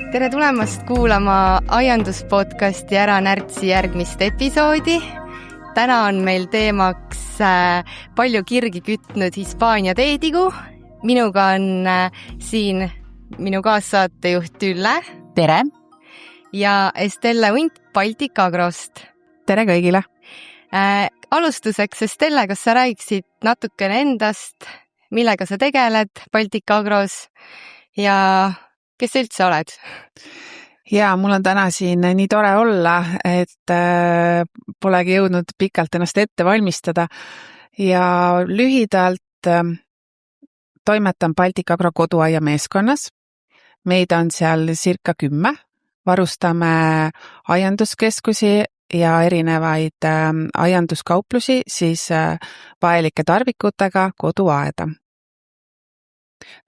Tere tulemast kuulama aianduspodcasti Ära närtsi järgmist episoodi. Täna on meil teemaks palju kirgi kütnud Hispaania teetigu. Minuga on siin minu kaassaatejuht Ülle. Tere! Ja Estelle Unt Baltic Agrost. Tere kõigile! Alustuseks, Estelle, kas sa räägiksid natukene endast, millega sa tegeled Baltic Agros ja kes sa üldse oled? Ja, mul on täna siin nii tore olla, et polegi jõudnud pikalt ennast ette valmistada ja lühidalt toimetan Baltic Agro koduaia meeskonnas. Meid on seal circa 10, varustame aianduskeskusi ja erinevaid aianduskauplusi siis vajalike tarvikutega koduaeda.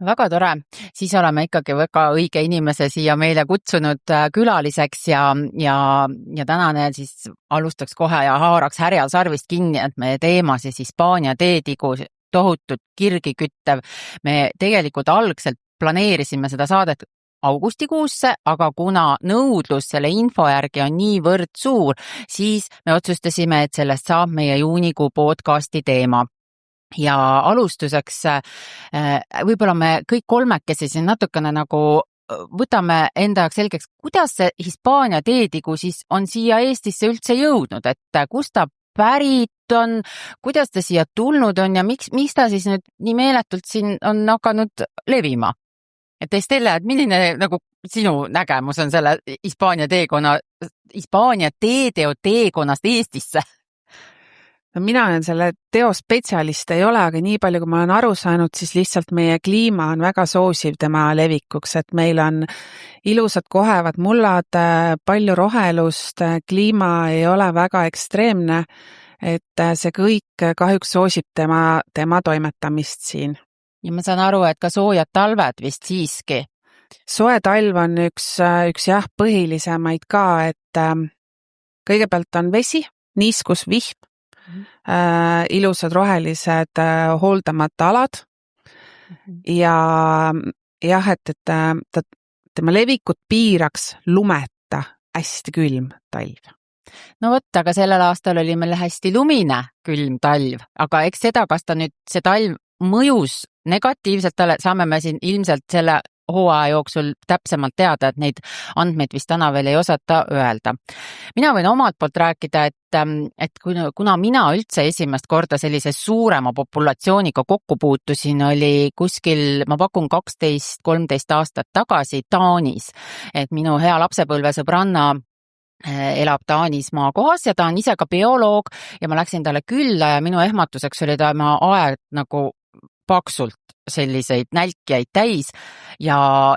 Väga tore, siis oleme ikkagi väga õige inimese siia meile kutsunud külaliseks ja tänane siis alustaks kohe ja haaraks härjal sarvist kinni, et meie teema siis Hispaania teetigu tohutult kirgi küttev. Me tegelikult algselt planeerisime seda saadet augustikuusse, aga kuna nõudlus selle info järgi on niivõrd suur, siis me otsustasime, et sellest saab meie juunikuu podcasti teema. Ja alustuseks võib-olla me kõik kolmekesi siin natukene nagu võtame enda jaoks selgeks, kuidas see Hispaania teetigu siis on siia Eestisse üldse jõudnud, et kust ta pärit on, kuidas ta siia tulnud on ja miks ta siis nüüd nii meeletult siin on hakanud levima? Et Estelle, et milline nagu sinu nägemus on selle Hispaania teeteo teekonnast Eestisse? No, mina olen selle teo spetsialist ei ole, aga nii palju, kui ma olen aru saanud, siis lihtsalt meie kliima on väga soosiv tema levikuks, et meil on ilusad kohevad mullad, palju rohelust, kliima ei ole väga ekstreemne, et see kõik kahjuks soosib tema toimetamist siin. Ja ma saan aru, et ka soojad talved vist siiski. Soe talv on üks jah, põhilisemaid ka, et kõigepealt on vesi, niiskus, vihm, ilusad rohelised hooldamata alad ja jah, et tema levikut piiraks lumeta hästi külm talv. No võt, aga sellel aastal oli meil hästi lumine külm talv, aga eks seda, kas ta nüüd see talv mõjus negatiivselt, saame me siin ilmselt selle hooaja jooksul täpsemalt teada, et neid andmeid vist täna veel ei osata öelda. Mina võin omalt poolt rääkida, et kuna mina üldse esimest korda sellise suurema populatsiooniga kokku puutusin, oli kuskil, ma pakun 12-13 aastat tagasi Taanis, et minu hea lapsepõlvesõbranna elab Taanis maakohas ja ta on ise ka bioloog ja ma läksin talle külla ja minu ehmatuseks oli tema aed nagu paksult selliseid nälkjaid täis ja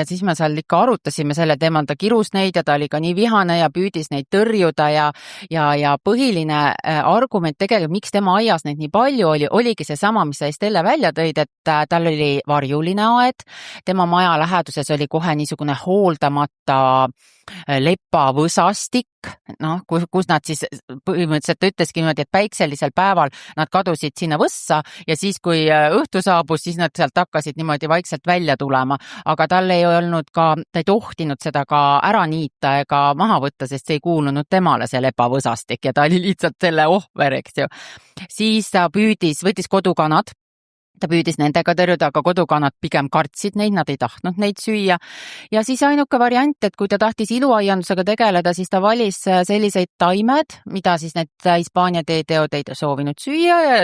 siis me seal ikka arutasime selle teemal, ta kirus neid ja ta oli ka nii vihane ja püüdis neid tõrjuda ja põhiline argument tegelikult, miks tema aias neid nii palju oligi see sama, mis sa Estelle välja tõid, et tal oli varjuline aed, tema maja läheduses oli kohe niisugune hooldamata lepavõsastik, kus nad siis põhimõtteliselt ütleski niimoodi, et päikselisel päeval nad kadusid sinna võssa ja siis, kui õhtu saabus, siis nad sealt hakkasid niimoodi vaikselt välja tulema, aga tal ei olnud ka, ta ei tohtinud seda ka ära niita ega maha võtta, sest see ei kuulunud temale see lepavõsastik ja ta oli lihtsalt selle ohver, eks ju. Siis ta võttis kodukanad, ta püüdis nendega tõrjuda, aga kodukanad pigem kartsid neid, nad ei tahtnud neid süüa. Ja siis ainuke variant, et kui ta tahtis iluaiandusega tegeleda, siis ta valis selliseid taimed, mida siis need Hispaania teeteod ei soovinud süüa ja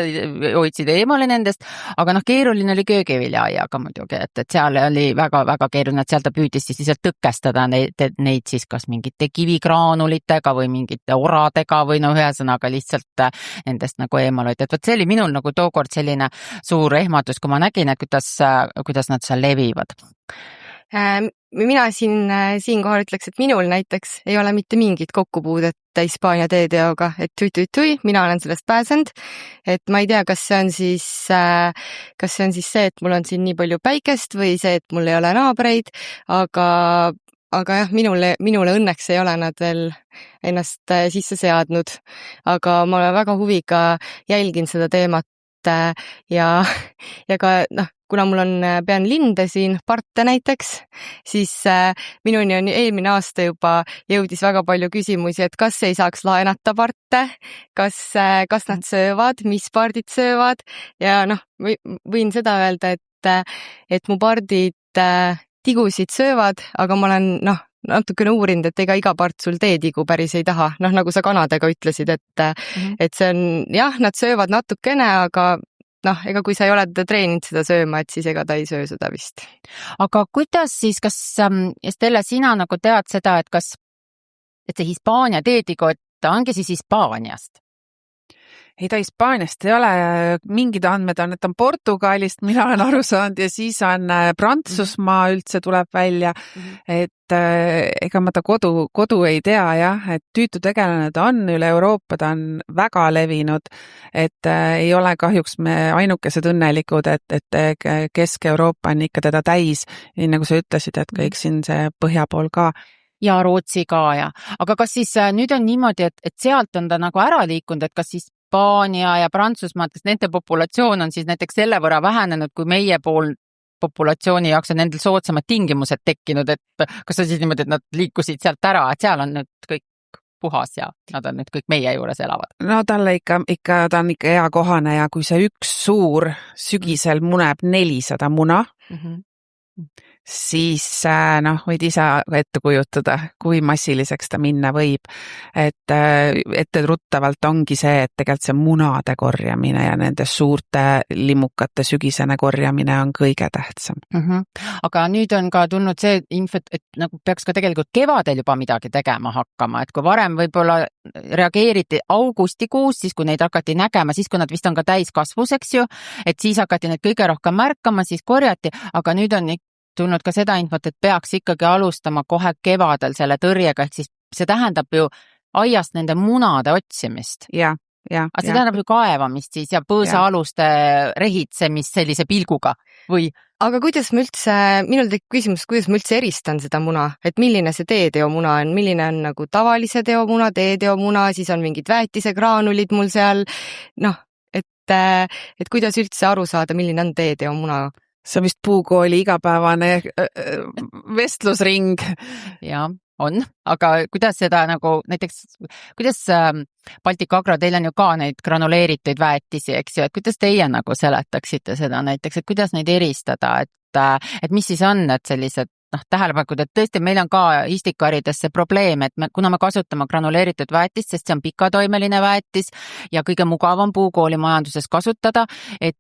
hoidsid eemale nendest, aga keeruline oli köögiviljaaiaga muidugi, et seal oli väga keeruline, et seal ta püüdis siis lihtsalt tõkestada neid siis kas mingite kivigraanulitega või mingite oradega või ühesõnaga lihtsalt nendest nagu eemal hoida. Et see oli minul nagu tookord selline suur ehmatus, kui ma nägin, et kuidas nad seal levivad. Mina siinkohal ütleks, et minul näiteks ei ole mitte mingit kokkupuudet Hispaania teeteoga, et tui, mina olen sellest pääsenud, et ma ei tea, kas see on siis see, et mul on siin nii palju päikest või see, et mul ei ole naabreid, aga jah, minule õnneks ei ole nad veel ennast sisse seadnud, aga ma väga huviga jälgin seda teemat ja ja ka noh, kuna mul on, pean linde siin, parte näiteks, siis minuni on eelmine aasta juba jõudis väga palju küsimusi, et kas ei saaks laenata parte, kas nad söövad, mis pardid söövad ja noh, võin seda öelda, et mu pardid tigusid söövad, aga ma olen natukene uurinud, et ega iga part sul teetigu päris ei taha, noh nagu sa kanadega ütlesid, et see on jah, nad söövad natukene, aga noh, ega kui sa ei ole teda treeninud seda sööma, et siis ega ta ei söö seda vist. Aga kuidas siis, kas Stella, sina nagu tead seda, et see Hispaania teetigu, et ta ongi siis Hispaaniast? Ei, ta Hispaaniast ei ole, mingid andmed on, et on Portugalist, mina olen aru saanud, ja siis on Prantsusmaa üldse tuleb välja, et ega ma ta kodu ei tea jah, et tüütu tegelane ta on üle Euroopa, ta on väga levinud, et ei ole kahjuks me ainukesed õnnelikud, et Kesk-Euroopa on ikka teda täis, nii nagu sa ütlesid, et kõik siin see põhja pool ka. Ja Rootsi ka ja, aga kas siis nüüd on niimoodi, et sealt on ta nagu ära liikunud, et kas siis Hispaania ja Prantsusmaa, kas nende populatsioon on siis näiteks selle võrra vähenenud, kui meie pool populatsiooni jaoks on nendel soodsamad tingimused tekkinud, et kas on siis niimoodi, et nad liikusid sealt ära, et seal on nüüd kõik puhas ja nad on nüüd kõik meie juures elavad? No talle ta on ikka hea kohane ja kui see üks suur sügisel muneb 400 muna, siis võid ise ette kujutada, kui massiliseks ta minna võib. Et etteruttavalt ongi see, et tegelikult see munade korjamine ja nende suurte limmukate sügisene korjamine on kõige tähtsam. Aga nüüd on ka tulnud see info, et nagu peaks ka tegelikult kevadel juba midagi tegema hakkama, et kui varem võib-olla reageeriti augustikuus, siis kui neid hakati nägema, siis kui nad vist on ka täiskasvus, eks ju, et siis hakati neid kõige rohkem märkama, siis korjati, aga nüüd on tulnud ka seda infot, et peaks ikkagi alustama kohe kevadel selle tõrjega, ehk siis see tähendab ju aiast nende munade otsimist. Aga see tähendab ju kaevamist siis ja põõsaaluste rehitsemist sellise pilguga või? Aga kuidas ma üldse, minul tekib küsimus, kuidas ma üldse eristan seda muna, et milline see teeteomuna on, milline on nagu tavalise teomuna, teeteomuna, siis on mingid väetisegraanulid mul seal, et kuidas üldse aru saada, milline on teeteomuna? See on vist puukooli igapäevane vestlusring. Ja, on, aga kuidas seda nagu näiteks, kuidas Baltic Agro, teil on ju ka neid granuleeritud väetisi, eks ju, et kuidas teie nagu seletaksite seda näiteks, et kuidas neid eristada, et mis siis on, et sellised tähelepanekud, et tõesti meil on ka istikarides see probleem, et kuna me kasutame granuleeritud väetist, sest see on pikatoimeline väetis ja kõige mugavam puukooli majanduses kasutada, et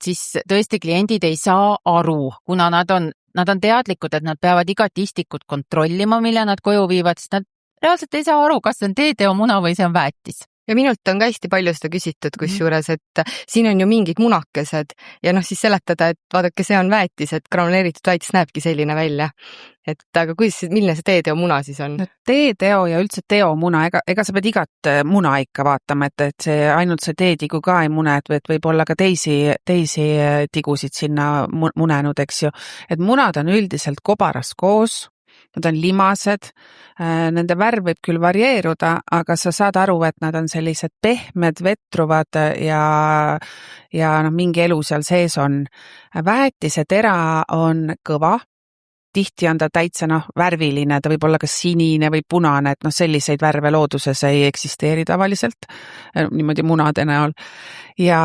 siis tõesti kliendid ei saa aru, kuna nad on teadlikud, et nad peavad igat istikut kontrollima, mille nad koju viivad, sest nad reaalselt ei saa aru, kas see on teeteomuna või see on väetis. Ja minult on ka hästi palju seda küsitud kusjuures, et siin on ju mingid munakesed ja siis seletada, et vaadake, see on väetis, et granuleeritud väetis näebki selline välja. Et aga milline see teeteomuna siis on? Teeteo ja üldse teomuna, ega sa pead igat muna ikka vaatama, et see ainult see teetigu ka ei mune, et võib olla ka teisi tigusid sinna munenud, eks ju. Et munad on üldiselt kobaras koos, nad on limased, nende värv võib küll varieeruda, aga sa saad aru, et nad on sellised pehmed, vetruvad ja mingi elu seal sees on. Väetise tera on kõva, tihti on ta täitsa värviline, ta võib olla kas sinine või punane, et selliseid värve looduses ei eksisteeri tavaliselt, niimoodi munade näol. Ja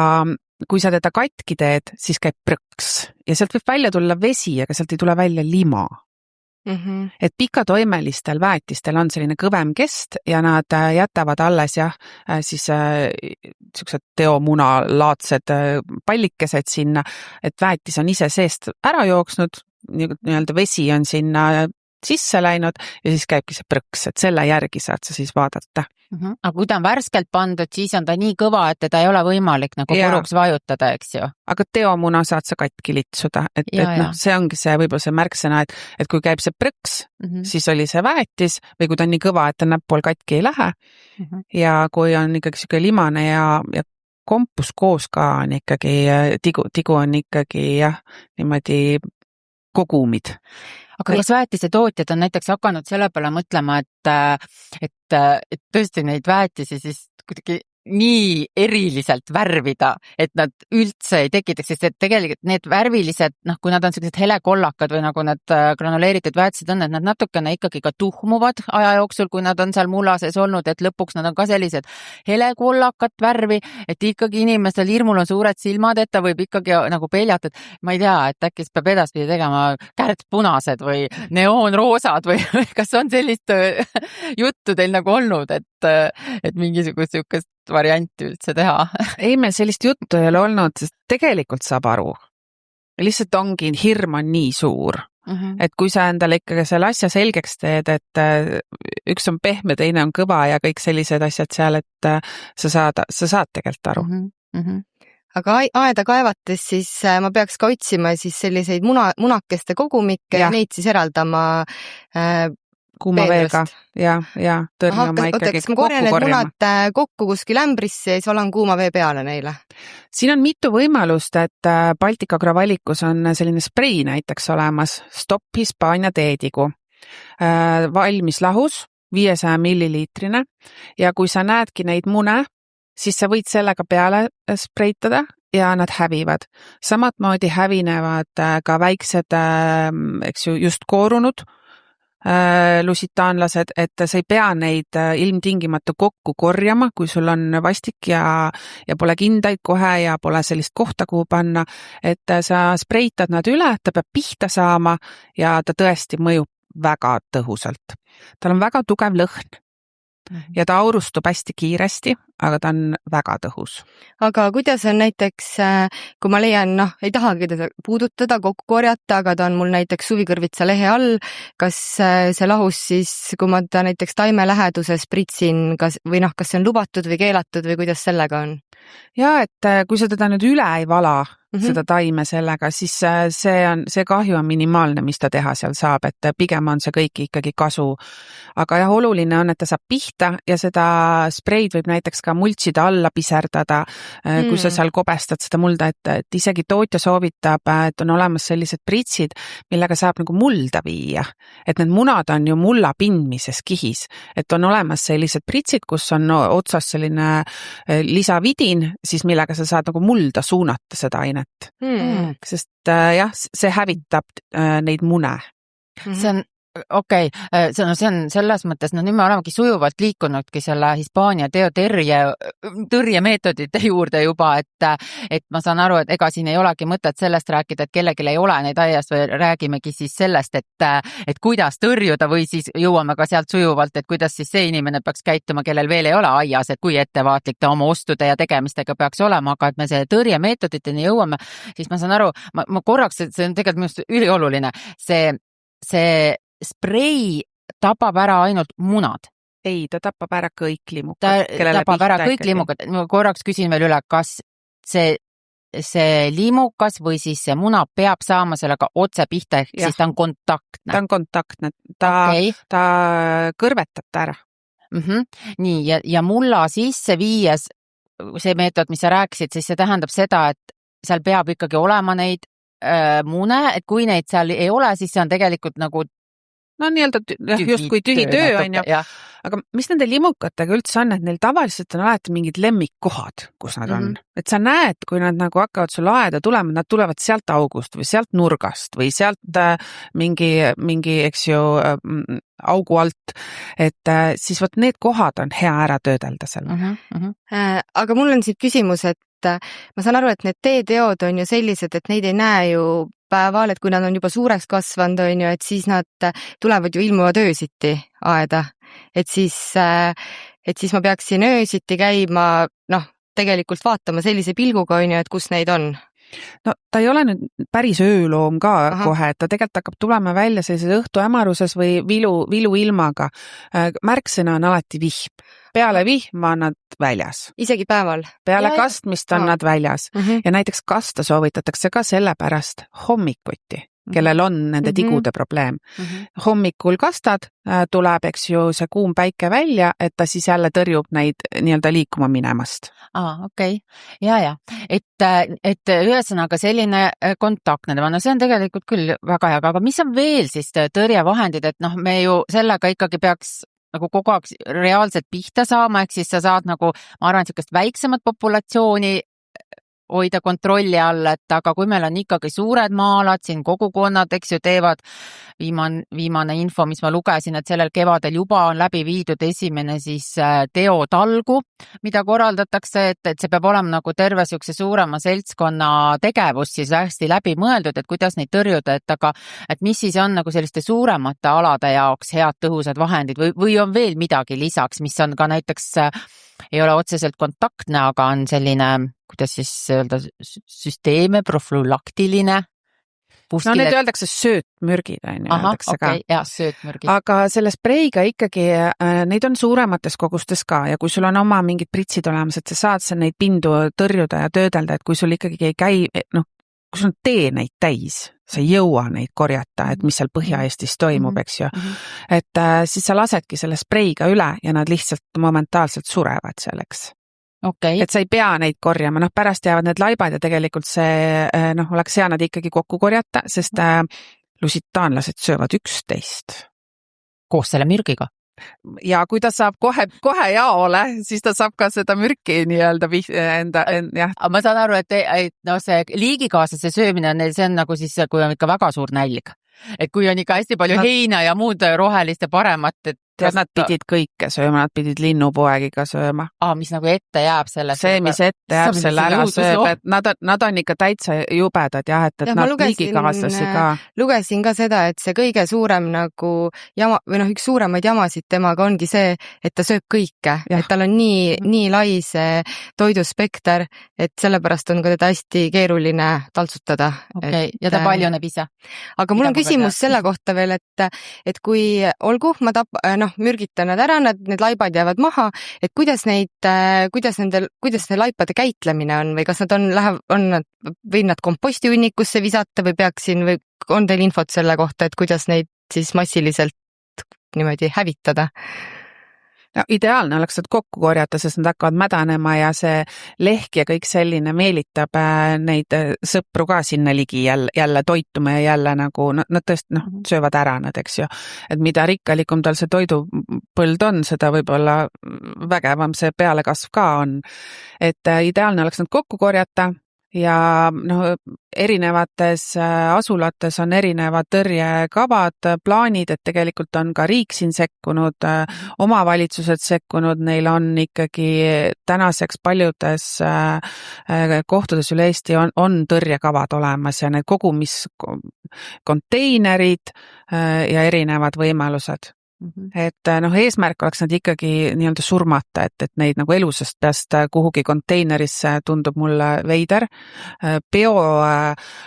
kui sa teda katki teed, siis käib prõks ja sealt võib välja tulla vesi, aga sealt ei tule välja lima. Et pikatoimelistel väetistel on selline kõvem kest ja nad jätavad alles siis sellised teomuna-laadsed pallikesed sinna, et väetis on ise seest ära jooksnud, nii-öelda vesi on sinna sisse läinud ja siis käibki see prõks, et selle järgi saad sa siis vaadata. Aga kui ta on värskelt pandud, siis on ta nii kõva, et teda ei ole võimalik nagu puruks vajutada, eks ju? Aga teomuna saad sa katki litsuda, et see ongi see võib-olla see märksõna, et kui käib see prõks, siis oli see väetis või kui ta on nii kõva, et ta näppool katki ei lähe ja kui on ikkagi selline limane ja kompus koos ka on ikkagi, tigu on ikkagi niimoodi kogumid. Aga kas väetise tootjad on näiteks hakanud selle peale mõtlema, et tõesti neid väetisi siis kuidagi nii eriliselt värvida, et nad üldse ei tekitaks, sest et tegelikult need värvilised, kui nad on sellised helekollakad või nagu need granuleeritud väetised on, et nad natukene ikkagi ka tuhmuvad aja jooksul, kui nad on seal mulla sees olnud, et lõpuks nad on ka sellised helekollakat värvi, et ikkagi inimestel hirmul on suured silmad, et ta võib ikkagi nagu peljata, et ma ei tea, et äkki peab edaspidi tegema kärtpunased või neoonroosad või kas on sellist juttu teil nagu olnud, et mingisugust sihukest varianti üldse teha? Ei, meil sellist juttu ei ole olnud, sest tegelikult saab aru. Lihtsalt ongi, hirm on nii suur. Et kui sa endale ikkagi selle asja selgeks teed, et üks on pehme, teine on kõva ja kõik sellised asjad seal, et sa saad tegelikult aru. Aga aeda kaevates siis ma peaks ka otsima siis selliseid munakeste kogumikke ja neid siis eraldama kuuma veega ja tõrjuma ikkagi kokku korjama. Need munad kokku kuskil ämbrisse ja siis valan kuuma vee peale neile. Siin on mitu võimalust, et Baltic-Agro valikus on selline sprei näiteks olemas, Stop Hispaania teedigu. Valmis lahus, 500 milliliitrine ja kui sa näedki neid mune, siis sa võid sellega peale spreitada ja nad hävivad. Samad moodi hävinevad ka väiksed, eks ju, just koorunud lusitaanlased, et sa ei pea neid ilmtingimata kokku korjama, kui sul on vastik ja pole kindaid kohe ja pole sellist kohta, kuhu panna, et sa spreitad nad üle, ta peab pihta saama ja ta tõesti mõjub väga tõhusalt. Tal on väga tugev lõhn ja ta aurustub hästi kiiresti, aga ta on väga tõhus. Aga kuidas on näiteks, kui ma leian, ei tahagi teda puudutada, kokku korjata, aga ta on mul näiteks suvikõrvitsa lehe all, kas see lahus siis, kui ma ta näiteks taime läheduses pritsin, kas see on lubatud või keelatud või kuidas sellega on? Ja, et kui sa teda nüüd üle ei vala, seda taime sellega, siis see kahju on minimaalne, mis ta teha seal saab, et pigem on see kõik ikkagi kasu. Aga jah, oluline on, et ta saab pihta ja seda spreid võib näiteks ka multsida alla piserdada, kui sa seal kobestad seda mulda, et isegi tootja soovitab, et on olemas sellised pritsid, millega saab nagu mulda viia. Et need munad on ju mulla pindmises kihis, et on olemas sellised pritsid, kus on otsas selline lisavidin, siis millega sa saad nagu mulda suunata seda ainet. Sest jah, see hävitab neid mune. See on okei, see on selles mõttes, nüüd me olemegi sujuvalt liikunudki selle Hispaania tõrjemeetodite juurde juba, et ma saan aru, et ega siin ei olegi mõtet sellest rääkida, et kellelgi ei ole neid aias või räägimegi siis sellest, et kuidas tõrjuda või siis jõuame ka sealt sujuvalt, et kuidas siis see inimene peaks käituma, kellel veel ei ole aias, et kui ettevaatlik ta oma ostude ja tegemistega peaks olema, aga et me selle tõrjemeetoditeni jõuame, siis ma saan aru, ma korraks, et see on tegelikult minust ülioluline, see sprei tapab ära ainult munad. Ei, ta tapab ära kõik limukad. Ta tapab ära kõik limukad. Ma korraks küsin veel üle, kas see limukas või siis see muna peab saama sellega otse pihta, ehk siis ta on kontaktne. Ta on kontaktne. Ta kõrvetab ta ära. Nii, ja mulla sisse viies, see meetod, mis sa rääkisid, siis see tähendab seda, et seal peab ikkagi olema neid mune, et kui neid seal ei ole, siis see on tegelikult nagu nii-öelda justkui tühi töö on ju, aga mis nende limukatega üldse on, et neil tavaliselt on alati mingid lemmikkohad, kus nad on. Et sa näed, kui nad nagu hakkavad sul aeda tulema, nad tulevad sealt august või sealt nurgast või sealt mingi eks ju, augu alt, et siis võt need kohad on hea ära töödelda seal. Aga mul on siit küsimus, et ma saan aru, et need teeteod on ju sellised, et neid ei näe ju päeval, et kui nad on juba suureks kasvanud, on ju, et siis nad tulevad ju ilmuvad öösiti aeda. Et siis ma peaksin öösiti käima, tegelikult vaatama sellise pilguga, on ju, et kus neid on. No ta ei ole nüüd päris ööloom ka kohe, et ta tegelikult hakkab tulema välja sellises õhtuämaruses või viluilmaga. Märksõna on alati vihm. Peale vihma on nad väljas. Isegi päeval? Peale kastmist on nad väljas. Ja näiteks kasta soovitatakse ka sellepärast hommikuti, kellel on nende tigude probleem. Hommikul kastad, tuleb, eks ju, see kuum päike välja, et ta siis jälle tõrjub neid nii-öelda liikuma minemast. Okei. Ja. Et ühesõnaga selline kontaktne, see on tegelikult küll väga hea, aga mis on veel siis tõrjevahendid, et me ju sellega ikkagi peaks nagu kogu aeg reaalselt pihta saama, ehk siis sa saad nagu, ma arvan, niisugust väiksemat populatsiooni hoida kontrolli all, et aga kui meil on ikkagi suured maa-alad, siin kogukonnad, eks ju, teevad viimane info, mis ma lugesin, et sellel kevadel juba on läbi viidud esimene siis teotalgu, mida korraldatakse, et see peab olema nagu terve niisuguse suurema seltskonna tegevus siis hästi läbi mõeldud, et kuidas neid tõrjuda, et mis siis on nagu selliste suuremate alade jaoks head tõhusad vahendid või on veel midagi lisaks, mis on ka näiteks ei ole otseselt kontaktne, aga on selline, kuidas siis öelda, süsteeme, profülaktiline. No need öeldakse söötmürgid, öeldakse ka. Jah, söötmürgid. Aga selle spreiga ikkagi, neid on suuremates kogustes ka ja kui sul on oma mingid pritsid olemas, et sa saad neid pindu tõrjuda ja töödelda, et kui sul ikkagi ei käi, kui sul on tee neid täis, sa ei jõua neid korjata, et mis seal Põhja-Eestis toimub, eks ju. Et siis sa lasedki selle spreiga üle ja nad lihtsalt momentaalselt surevad selleks. Okay. Et sa ei pea neid korjama, pärast jäävad need laibad ja tegelikult see, oleks hea nad ikkagi kokku korjata, sest lusitaanlased söövad 11. Koos selle mürgiga? Ja kui ta saab kohe jaole, siis ta saab ka seda mürki nii-öelda jah. Ma saan aru, et see liigikaaslase söömine, see on nagu siis, kui on ikka väga suur nälg. Et kui on ikka hästi palju heina ja muud rohelist ja paremat, et nad pidid kõike sööma, nad pidid linnupoegiga sööma. Mis nagu ette jääb selle. See, mis ette jääb, selle ära sööb, et nad on ikka täitsa jubedad, jah, et nad liigikaaslasi ka. Lugesin ka seda, et see kõige suurem nagu jama, või üks suuremaid jamasid temaga ongi see, et ta sööb kõike, et tal on nii lai see toiduspekter, et sellepärast on ka teda hästi keeruline taltsutada. Okay. Ja ta paljuneb ise. Aga mul on küsimus selle kohta veel, et kui olgu, ma mürgitan nad ära, need laibad jäävad maha, et kuidas see laipade käitlemine on või kas nad või nad kompostihunnikusse visata või või on teil infot selle kohta, et kuidas neid siis massiliselt niimoodi hävitada? No, ideaalne oleks nad kokku korjata, sest nad hakkavad mädanema ja see lehk ja kõik selline meelitab neid sõpru ka sinna ligi jälle toituma ja jälle nagu, nad tõesti söövad ära nad, eks ju. Et mida rikkalikum tal see toidupõld on, seda võib-olla vägevam see pealekasv ka on. Et ideaalne oleks nad kokku korjata ja erinevates asulates on erinevad tõrjekavad, plaanid, et tegelikult on ka riik siin sekkunud, omavalitsused sekkunud, neil on ikkagi tänaseks paljudes kohtades üle Eesti on tõrjekavad olemas ja need kogumiskonteinerid ja erinevad võimalused. Et eesmärk oleks nad ikkagi nii-öelda surmata, et neid nagu elusast peast kuhugi konteinerisse tundub mulle veider.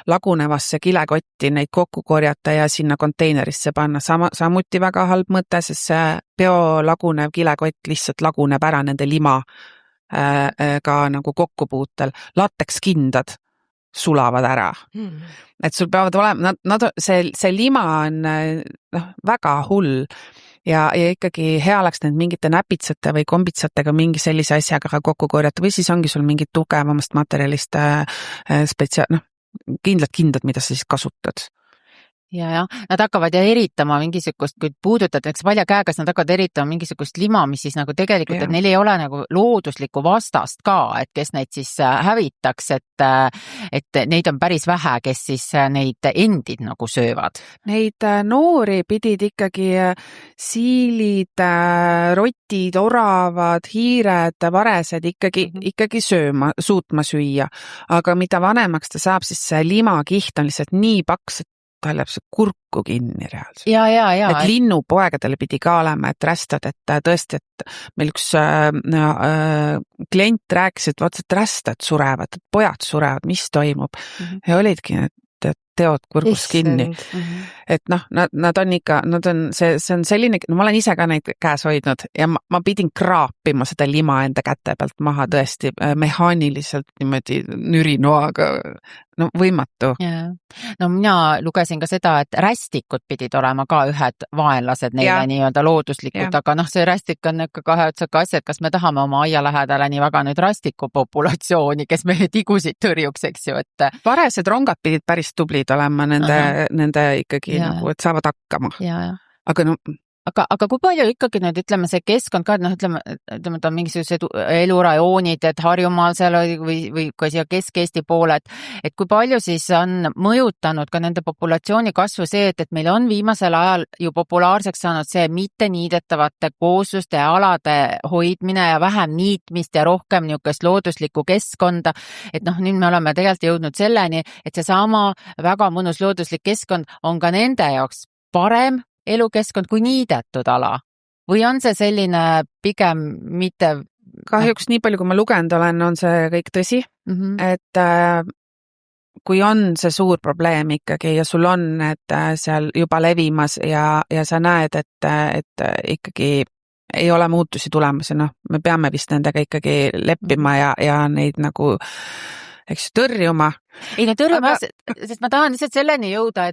Lagunevasse kilekotti neid kokku korjata ja sinna konteinerisse panna. Samuti väga halb mõte, sest see lagunev kilekott lihtsalt laguneb ära nende lima ka nagu kokkupuutel. Latekskindad sulavad ära. Et sul peavad olema, see lima on väga hull ja ikkagi hea oleks need mingite näpitsate või kombitsatega mingi sellise asjaga kokku korjata või siis ongi sul mingid tugevamast materjalist kindlad, mida sa siis kasutad. Ja, nad hakkavad eritama mingisugust, kui puudutatakse palja käega, nad hakkavad eritama mingisugust lima, mis siis nagu tegelikult, et neil ei ole nagu looduslikku vastast ka, et kes neid siis hävitaks, et neid on päris vähe, kes siis neid endid nagu söövad. Neid noori pidid ikkagi siilid, rotid, oravad, hiired, varesed ikkagi suutma süüa, aga mida vanemaks ta saab, siis see limakiht on lihtsalt nii paks, et ta läheb see kurku kinni reaalselt. Ja. Et linnupoegadele pidi ka olema, et rästad, et tõesti, et meil üks klient rääkis, et rästad surevad, et pojad surevad, mis toimub. Ja olidki need teod kurgus kinni. Et nad on ikka, see on selline, ma olen ise ka neid käes hoidnud ja ma pidin kraapima seda lima enda käte pealt maha tõesti mehaaniliselt niimoodi nürinoaga, võimatu. No mina lugesin ka seda, et rästikud pidid olema ka ühed vaenlased neile nii-öelda looduslikud, aga see rästik on ikka kahe otsaga asja, et kas me tahame oma aia lähedale nii väga nüüd rästiku populatsiooni, kes meie tigusid tõrjuks, eks ju, et varesed rongad pidid päris tublid olema nende ikkagi nagu, et saavad hakkama. Aga aga kui palju ikkagi nüüd ütleme see keskkond ka, ütleme, ta on mingisugused elurajoonid, et Harjumaal seal või ka siia Kesk-Eesti poole, et kui palju siis on mõjutanud ka nende populatsiooni kasvu see, et meil on viimasel ajal ju populaarseks saanud see mitte niidetavate koosluste ja alade hoidmine ja vähem niitmist ja rohkem niisugust looduslikku keskkonda, et nüüd me oleme tegelikult jõudnud selleni, et seesama väga mõnus looduslik keskkond on ka nende jaoks parem elukeskkond kui niidetud ala või on see selline pigem mitte? Kahjuks nii palju, kui ma lugenud olen, on see kõik tõsi, et kui on see suur probleem ikkagi ja sul on et seal juba levimas ja sa näed, et ikkagi ei ole muutusi tulemas ja me peame vist nendega ikkagi leppima ja neid nagu eks tõrjuma. Ei, tõrjuma, sest ma tahan lihtsalt selleni jõuda,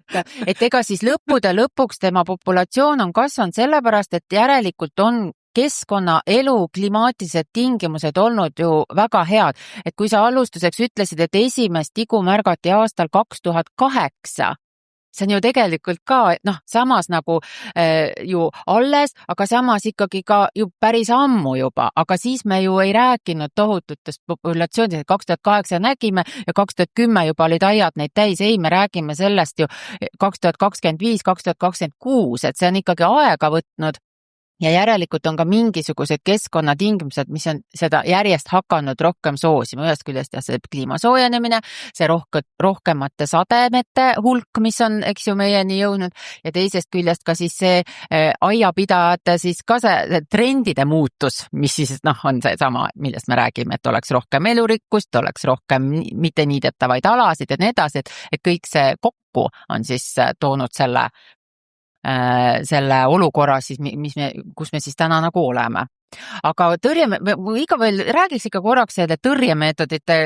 et ega siis lõppude lõpuks tema populatsioon on kasvanud sellepärast, et järelikult on keskkonna elu klimaatilised tingimused olnud ju väga head. Et kui sa alustuseks ütlesid, et esimest tigu märgati aastal 2008, see on ju tegelikult ka, samas nagu ju alles, aga samas ikkagi ka ju päris ammu juba, aga siis me ju ei rääkinud tohututest populatsioonidest, 2008 nägime ja 2010 juba olid aiad neid täis, ei, me räägime sellest ju 2025, 2026, et see on ikkagi aega võtnud. Ja järelikult on ka mingisugused keskkonnatingimused, mis on seda järjest hakanud rohkem soosima. Ühest küljest see kliima soojenemine, see rohkemate sademete hulk, mis on, eks ju, meieni jõudnud ja teisest küljest ka siis see aiapidajate siis ka see trendide muutus, mis siis on see sama, millest me räägime, et oleks rohkem elurikkust, oleks rohkem mitte niidetavaid alasid ja nii edasi, et kõik see kokku on siis toonud selle olukorra siis, kus me siis täna nagu oleme. Aga iga veel räägiks ikka korraks selle tõrjemeetodite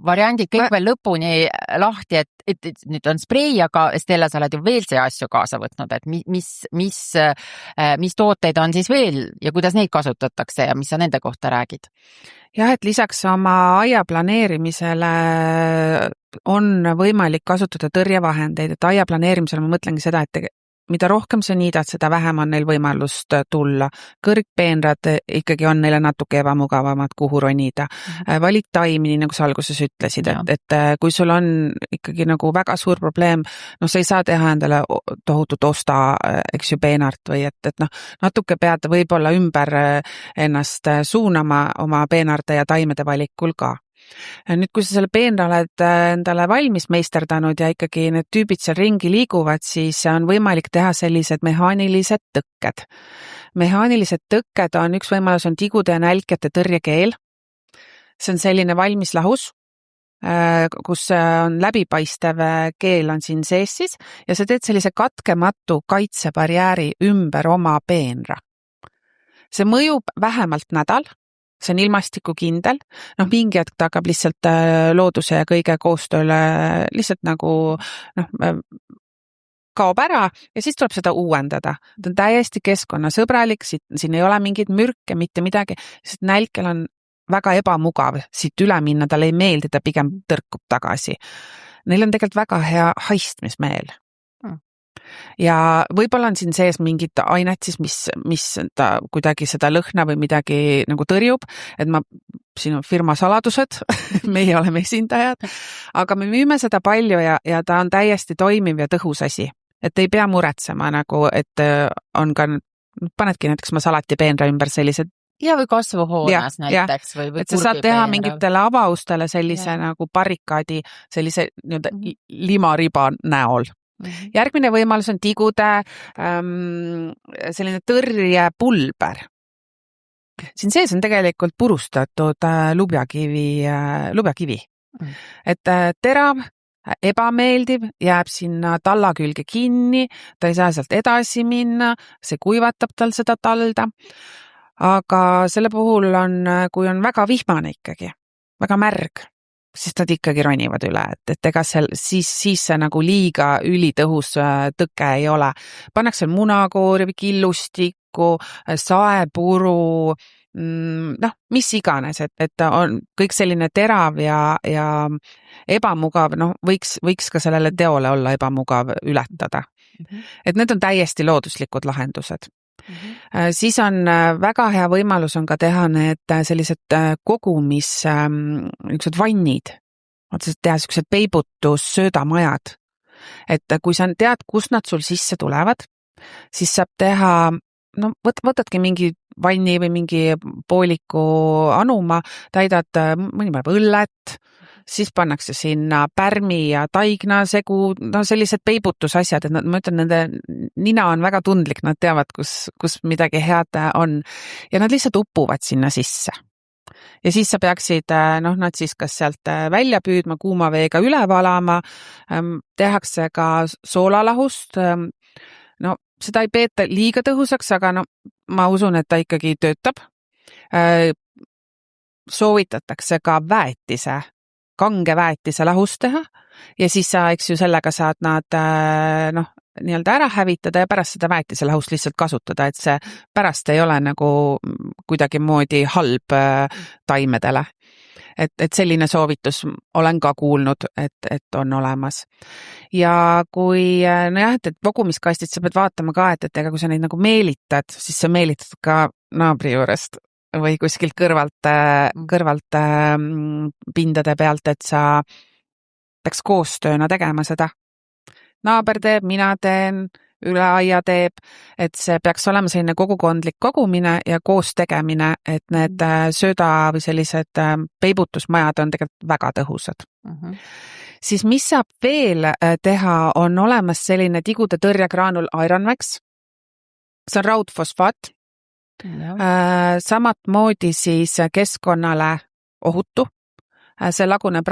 variandid kõik veel lõpuni lahti, et nüüd on sprei, aga Stella, sa oled ju veel see asju kaasa võtnud, et mis tooteid on siis veel ja kuidas neid kasutatakse ja mis sa nende kohta räägid? Jah, et lisaks oma aia planeerimisele on võimalik kasutada tõrjevahendeid, et aia planeerimisele ma mõtlengi seda, et mida rohkem sa niidad, seda vähem on neil võimalust tulla. Kõrgpeenrad ikkagi on neile natuke ebamugavamad, kuhu ronida. Valid taimi, nagu sa alguses ütlesid, et kui sul on ikkagi nagu väga suur probleem, sa ei saa teha endale tohutut osta, eks ju, peenart või et natuke pead võib-olla ümber ennast suunama oma peenarde ja taimede valikul ka. Nüüd, kui sa selle peenra oled endale valmis meisterdanud ja ikkagi need tüübid seal ringi liiguvad, siis on võimalik teha sellised mehaanilised tõkked. Mehaanilised tõkked on, üks võimalus on tigude ja nälkjate tõrjekeel. See on selline valmis lahus, kus on läbipaistev keel on siin sees siis ja sa teed sellise katkematu kaitsebarjääri ümber oma peenra. See mõjub vähemalt nädal. See on ilmastikukindel, mingi hetk ta hakkab lihtsalt looduse ja kõige koostööle lihtsalt nagu kaob ära ja siis tuleb seda uuendada. Ta on täiesti keskkonnasõbralik, siin ei ole mingid mürke, mitte midagi, sest nälkel on väga ebamugav siit üle minna, talle ei meeldi, ta pigem tõrkub tagasi. Neil on tegelikult väga hea haistmismeel. Ja võib-olla on siin sees mingid ainet siis, mis ta kuidagi seda lõhna või midagi nagu tõrjub, et siin on firma saladused, meie oleme esindajad, aga me müüme seda palju ja ta on täiesti toimiv ja tõhus asi, et ei pea muretsema nagu, et on ka, panedki näiteks ma salati peenra ümber sellised ja või kasvuhoones näiteks või et sa saad teha mingitele avaustele sellise nagu barrikaadi, sellise limariba näol. Järgmine võimalus on tigude selline tõrjepulber. Siin sees on tegelikult purustatud lubjakivi. Et terav, ebameeldiv, jääb sinna talla külge kinni, ta ei saa sealt edasi minna, see kuivatab tal seda talda. Aga selle puhul on, kui on väga vihmane ikkagi, väga märg, siis nad ikkagi ronivad üle, et ega siis see nagu liiga ülitõhus tõke ei ole. Pannakse munakoori või killustikku, saepuru, mis iganes, et on kõik selline terav ja ebamugav, võiks ka sellele teole olla ebamugav ületada. Et need on täiesti looduslikud lahendused. Siis on väga hea võimalus on ka teha need sellised kogumis, niisugused vannid, teha niisugused peibutussöödamajad. Et kui sa tead, kust nad sul sisse tulevad, siis saab teha, no võtadki mingi vanni või mingi pooliku anuma, täidad mõni päev õllet, siis pannakse sinna pärmi ja taigna segu, no sellised peibutusasjad, et ma ütlen, nende nina on väga tundlik, nad teavad, kus midagi head on ja nad lihtsalt upuvad sinna sisse. Ja siis sa peaksid, nad siis kas sealt välja püüdma, kuuma veega üle valama, tehakse ka soolalahust, no seda ei peeta liiga tõhusaks, aga ma usun, et ta ikkagi töötab. Soovitatakse ka kange väetise lahust teha ja siis sa, eks ju, sellega saad nad nii-öelda ära hävitada ja pärast seda väetise lahust lihtsalt kasutada, et see pärast ei ole nagu kuidagi moodi halb taimedele. Et selline soovitus olen ka kuulnud, et on olemas. Ja kui, et kogumiskastid sa pead vaatama ka, et ega kui sa neid nagu meelitad, siis sa meelitad ka naabri juurest või kuskilt kõrvalt pindade pealt, et sa peaks koostööna tegema seda. Naaber teeb, mina teen, üle aia teeb, et see peaks olema selline kogukondlik kogumine ja koos tegemine, et need sööda või sellised peibutusmajad on tegelikult väga tõhusad. Siis mis saab veel teha, on olemas selline tigude tõrjegraanul Ironmax. See on raudfosfaat. Samat moodi siis keskkonnale ohutu. See laguneb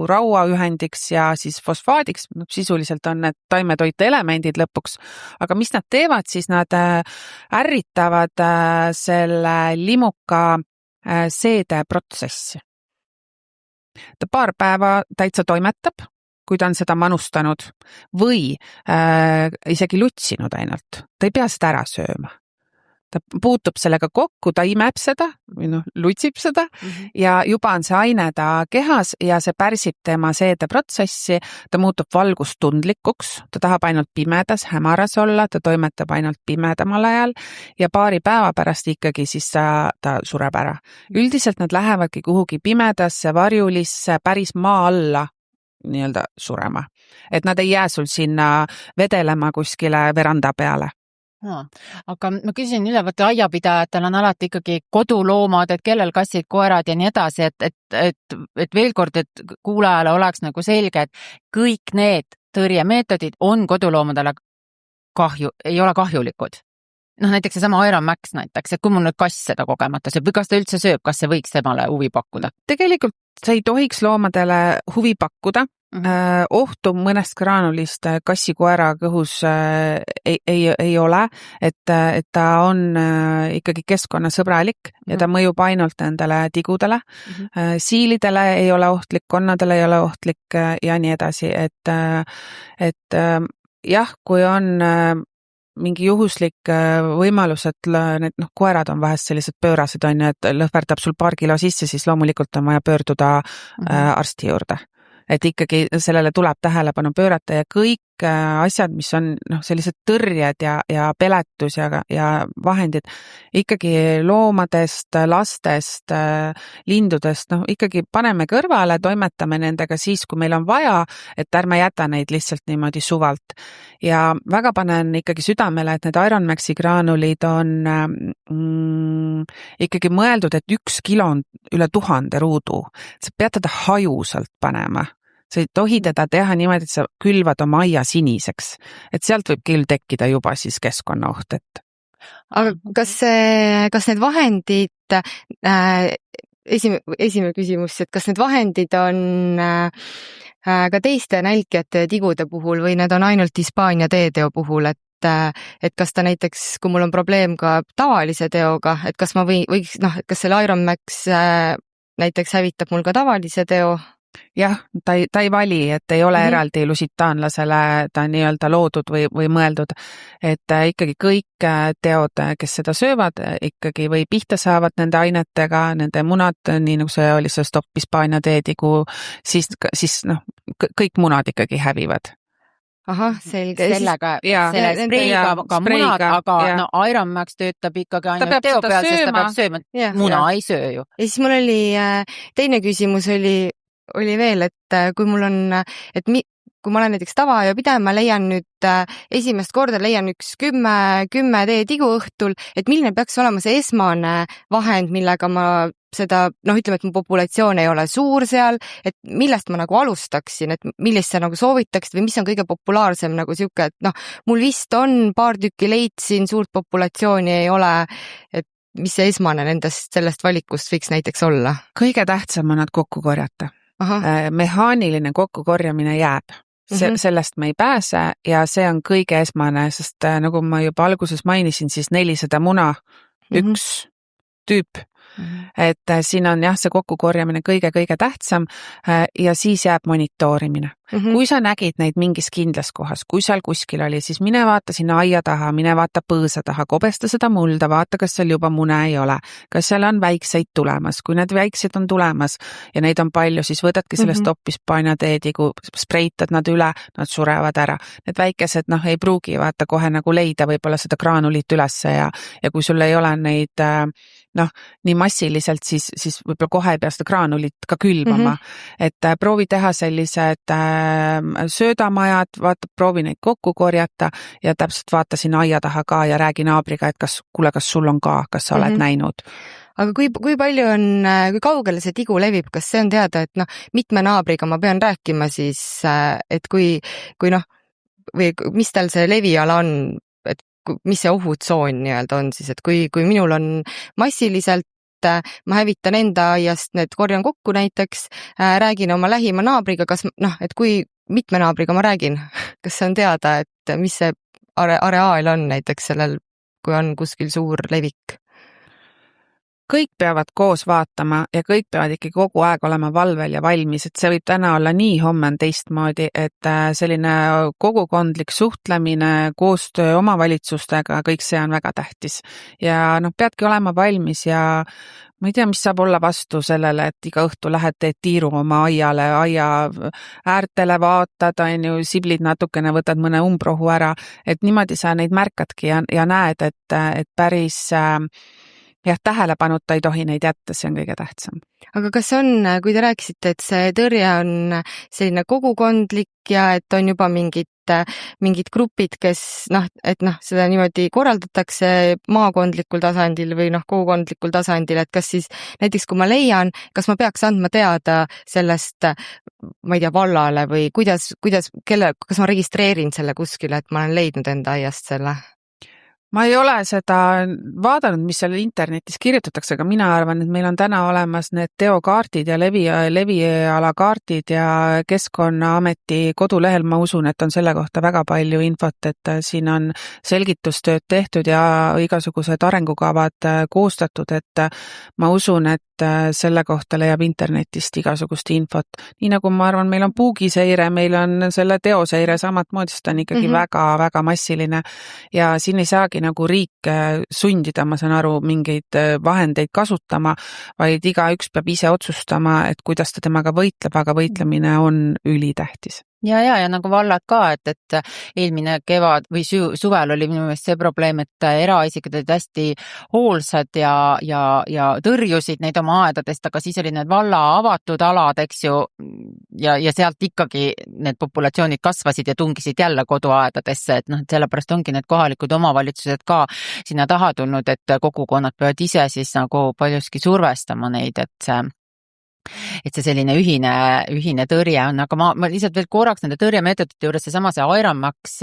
rauaühendiks ja siis fosfaadiks, sisuliselt on need taimetoite elemendid lõpuks, aga mis nad teevad, siis nad ärritavad selle limuka seedeprotsessi. Ta paar päeva täitsa toimetab, kui ta on seda manustanud või isegi lutsinud ainult. Ta ei pea seda ära sööma. Ta puutub sellega kokku, ta imeb seda või lutsib seda ja juba on see aine ta kehas ja see pärsib tema seedeprotsessi, ta muutub valgustundlikuks, ta tahab ainult pimedas, hämaras olla, ta toimetab ainult pimedamal ajal ja paari päeva pärast ikkagi siis ta sureb ära. Üldiselt nad lähevadki kuhugi pimedasse, varjulisse, päris maa alla nii-öelda surema. Et nad ei jää sul sinna vedelema kuskile veranda peale. Aga ma küsin üle, võtta aiapidajatel on alati ikkagi koduloomad, et kellel kassid, koerad ja nii edasi, et veel kord, et kuulajale oleks nagu selge, et kõik need tõrjemeetodid on koduloomadele ei ole kahjulikud. Näiteks see sama Ironmax näiteks, et kui mul nüüd kass seda kogemata sööb või kas ta üldse sööb, kas see võiks temale huvi pakkuda? Tegelikult see ei tohiks loomadele huvi pakkuda. Ohtu mõnest graanulist kassi-koera kõhus ei ole, et ta on ikkagi keskkonnasõbralik ja ta mõjub ainult nendele tigudele. Siilidele ei ole ohtlik, konnadele ei ole ohtlik ja nii edasi, et jah, kui on mingi juhuslik võimalus, et need koerad on vahest sellised pöörased, et lõhverdab sul paar kilo sisse, siis loomulikult on vaja pöörduda arsti juurde. Et ikkagi sellele tuleb tähelepanu pöörata ja kõik asjad, mis on sellised tõrjed ja peletus ja vahendid ikkagi loomadest, lastest, lindudest, ikkagi paneme kõrvale, toimetame nendega siis, kui meil on vaja, et ärme jäta neid lihtsalt niimoodi suvalt. Ja väga panen ikkagi südamele, et need Ironmaxi graanulid on ikkagi mõeldud, et 1 kilo on üle 1000 ruudu. Sa pead teda hajusalt panema. Sa ei tohi teda teha niimoodi, et sa külvad oma aia siniseks. Et sealt võib küll tekkida juba siis keskkonnaoht. Aga kas need vahendid, esimene küsimus, et kas need vahendid on ka teiste nälkijate tigude puhul või need on ainult Hispaania teeteo puhul, et kas ta näiteks, kui mul on probleem ka tavalise teoga, et kas ma võiks, kas selle Ironmax näiteks hävitab mul ka tavalise teo? Jah, ta ei vali, et ei ole eraldi lusitaanlasele ta nii-öelda loodud või mõeldud, et ikkagi kõik teod, kes seda söövad, ikkagi või pihta saavad nende ainetega, nende munad, nii nagu see oli see Stop Hispaania teetigu, siis kõik munad ikkagi hävivad. ahah, selge. sellega, jaa, selle spreiga ka munad, aga jaa. no Ironmax töötab ikkagi ainult peab teo seda peal, sest ta sööma. peab sööma. Jah. Muna Jah. ei söö ju. Ja siis mul oli teine küsimus oli veel, et kui mul on, kui ma olen näiteks tavaööpidaja, ma leian nüüd esimest korda leian üks 10 teetigu õhtul, et milline peaks olema see esmane vahend, millega ma seda, ütleme, et mu populatsioon ei ole suur seal, et millest ma nagu alustaksin, et millist sa nagu soovitaksid või mis on kõige populaarsem nagu sihuke, et mul vist on paar tükki leidsin, suurt populatsiooni ei ole, et mis see esmane sellest valikust võiks näiteks olla? Kõige tähtsam on nad kokku korjata. Mehaaniline kokkukorjamine jääb. Sellest me ei pääse ja see on kõige esmane, sest nagu ma juba alguses mainisin, siis 400 muna, üks tüüp. Et siin on jah, see kokkukorjamine kõige tähtsam ja siis jääb monitoorimine. Kui sa nägid neid mingis kindlas kohas, kui seal kuskil oli, siis mine vaata sinna aia taha, mine vaata põõsa taha, kobesta seda mulda, vaata, kas seal juba mune ei ole, kas seal on väikseid tulemas. Kui need väikseid on tulemas ja neid on palju, siis võtadki sellest hoopis Hispaania-teedigu, spreitad nad üle, nad surevad ära. Need väikesed ei pruugi vaata kohe nagu leida võib-olla seda graanulit ülesse ja kui sul ei ole neid nii massiliselt, siis võib-olla kohe ei pea seda graanulit ka külvama. Et proovi teha sellised söödamajad, proovi neid kokku korjata ja täpselt vaata sinna aia taha ka ja räägi naabriga, et kas sul on ka, kas sa oled näinud. Aga kui palju on, kui kaugele see tigu levib, kas see on teada, et mitme naabriga ma pean rääkima siis, et kui või mis tal see leviala on, et mis see ohutsoon nii-öelda on siis, et kui minul on massiliselt, ma hävitan enda aiast, need korjan kokku näiteks, räägin oma lähima naabriga, kas et kui mitme naabriga ma räägin, kas see on teada, et mis see areaal on näiteks sellel, kui on kuskil suur levik? Kõik peavad koos vaatama ja kõik peavad ikkagi kogu aeg olema valvel ja valmis, et see võib täna olla nii, homme on teistmoodi, et selline kogukondlik suhtlemine, koostöö omavalitsustega, kõik see on väga tähtis. Ja peadki olema valmis ja ma ei tea, mis saab olla vastu sellele, et iga õhtu lähed, teed tiiru oma aiale, aia äärtele vaatad, siblid natukene, võtad mõne umbrohu ära, et niimoodi sa neid märkadki ja näed, et päris tähelepanuta ei tohi neid jätta, see on kõige tähtsam. Aga kas on, kui te rääkisite, et see tõrje on selline kogukondlik ja et on juba mingid grupid, kes seda niimoodi korraldatakse maakondlikul tasandil või kogukondlikul tasandil, et kas siis näiteks kui ma leian, kas ma peaks andma teada sellest, ma ei tea, vallale või kas ma registreerin selle kuskile, et ma olen leidnud enda aiast selle? Ma ei ole seda vaadanud, mis seal internetis kirjutatakse, aga mina arvan, et meil on täna olemas need teokaardid ja levialakaardid ja Keskkonnaameti kodulehel, ma usun, et on selle kohta väga palju infot, et siin on selgitustööd tehtud ja igasugused arengukavad koostatud, et ma usun, et selle kohta leiab internetist igasugust infot. Nii nagu ma arvan, meil on puugiseire, meil on selle teoseire samatmoodi, sest on ikkagi väga-väga massiline ja siin ei saagi nagu riik sundida, ma saan aru, mingeid vahendeid kasutama, vaid igaüks peab ise otsustama, et kuidas ta temaga võitleb, aga võitlemine on ülitähtis. Ja nagu vallad ka, et eelmine kevad või suvel oli minu meelest see probleem, et eraisikud olid hästi hoolsad ja tõrjusid neid oma aedadest, aga siis oli need valla avatud alad, eks ju, ja sealt ikkagi need populatsioonid kasvasid ja tungisid jälle koduaedadesse, et sellepärast ongi need kohalikud omavalitsused ka sinna taha tulnud, et kogukonnad peavad ise siis nagu paljuski survestama neid, et see selline ühine tõrje on, aga ma lihtsalt veel korraks nende tõrjemeetodite juures seesama see Ironmax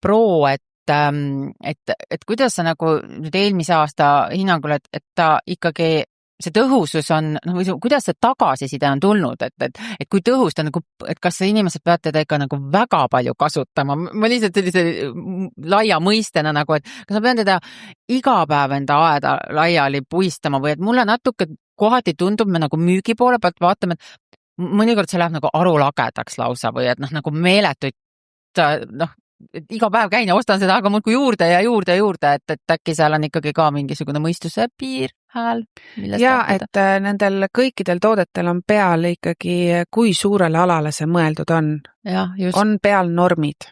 Pro, et kuidas sa nagu nüüd eelmise aasta hinnangul, et ta ikkagi see tõhusus on, kuidas see tagasiside on tulnud, et kui tõhus ta nagu, et kas inimesed peavad teda ikka nagu väga palju kasutama, ma lihtsalt sellise laia mõistena nagu, et kas ma pean teda iga päev enda aeda laiali puistama või et mulle natuke kohati tundub, me nagu müügi poole pealt vaatame, et mõnikord see läheb nagu arulagedaks lausa või et nagu meeletuid, et iga päev käin ja ostan seda, aga muudkui juurde ja juurde, et äkki seal on ikkagi ka mingisugune mõistuse piir, hääl. Ja, et nendel kõikidel toodetel on peal ikkagi, kui suurele alale see mõeldud on. Ja, just. On peal normid.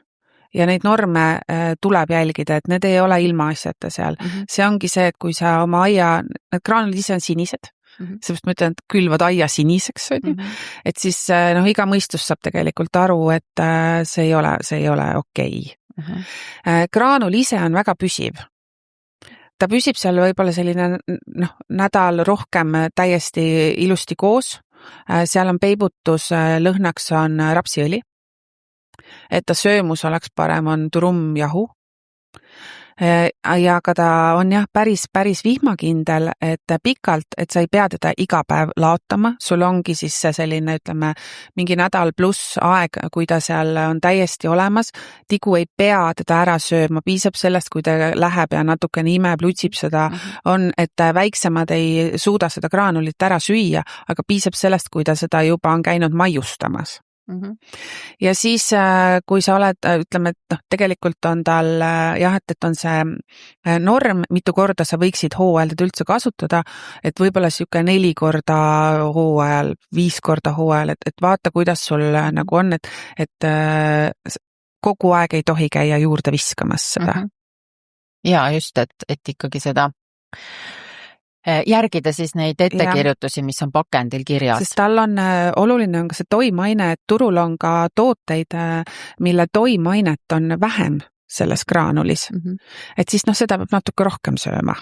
ja neid norme tuleb jälgida, et need ei ole ilmaasjata seal. See ongi see, et kui sa oma need graanulid ise on sinised, seepärast ma ütlen, et külvad aia siniseks, et siis iga mõistus saab tegelikult aru, et see ei ole okei. Graanul ise on väga püsiv. Ta püsib seal võib-olla selline nädal rohkem täiesti ilusti koos. Seal on peibutus, lõhnaks on rapsiõli. Et ta söömus oleks parem, on trumjahu. Ja aga ta on päris vihmakindel, et pikalt, et sa ei pea teda iga päev laotama. Sul ongi siis see selline, ütleme, mingi nädal pluss aeg, kui ta seal on täiesti olemas. Tigu ei pea teda ära sööma, piisab sellest, kui ta läheb ja natukene imeb, lutsib seda, on, et väiksemad ei suuda seda graanulit ära süüa, aga piisab sellest, kui ta seda juba on käinud maiustamas. Ja siis, kui sa oled, ütleme, et tegelikult on tal et on see norm, mitu korda sa võiksid hooajal teda üldse kasutada, et võib-olla siuke 4 korda hooajal, 5 korda hooajal, et vaata, kuidas sul nagu on, et kogu aeg ei tohi käia juurde viskamas seda. Ja just, et ikkagi seda järgida siis neid ettekirjutusi, mis on pakendil kirjas. Sest tal on oluline on ka see toimaine, et turul on ka tooteid, mille toimainet on vähem selles graanulis. Et siis seda peab natuke rohkem sööma.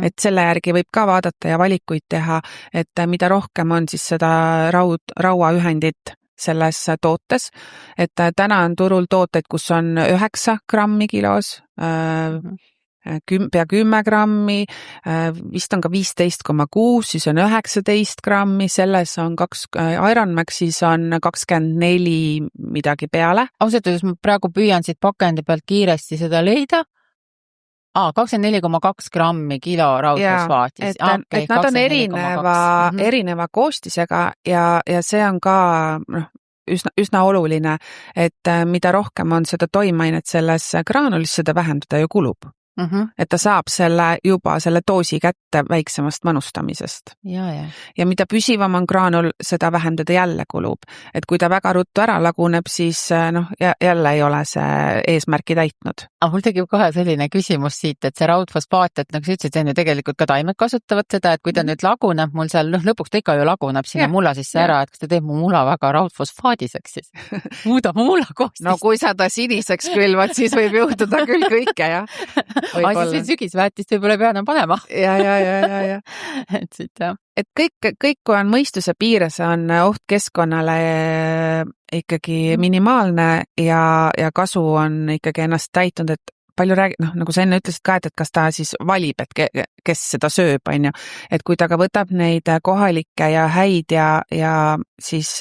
Et selle järgi võib ka vaadata ja valikuid teha, et mida rohkem on siis seda rauaühendit selles tootes, et täna on turul tooteid, kus on 9 grammi kilos, pea 10 grammi, vist on ka 15,6, siis on 19 grammi, selles on Ironmaxis on 24 midagi peale. Ausalt öeldes ma praegu püüan siit pakendi pealt kiiresti seda leida. 24,2 grammi kilo raudfosfaati. Et nad on erineva koostisega ja see on ka üsna oluline, et mida rohkem on seda toimainet selles graanulis, seda vähem teda ju kulub. Et ta saab selle doosi kätte väiksemast manustamisest. Ja mida püsivam on graanul, seda vähem teda jälle kulub. Et kui ta väga ruttu ära laguneb, siis jälle ei ole see eesmärki täitnud. Mul tegib kohe selline küsimus siit, et see raudfosfaat, et nagu sa ütlesid, see on ju tegelikult ka taimed kasutavad seda, et kui ta nüüd laguneb, mul seal lõpuks ta ikka ju laguneb sinna mulla sisse ära, et kas ta teeb mu mula väga raudfosfaadiseks siis? Muudab mulla koostist. No kui sa ta siniseks külvad, siis võib juhtuda küll kõike, jah. Siis sügisväetist võib-olla ei pea enam panema. Ja. Et siit, jah. Et kõik, kui on mõistuse piires, on oht keskkonnale ikkagi minimaalne ja kasu on ikkagi ennast täitnud, et palju nagu sa enne ütlesid ka, et kas ta siis valib, et kes seda sööb, on ju. Et kui ta ka võtab neid kohalikke ja häid ja siis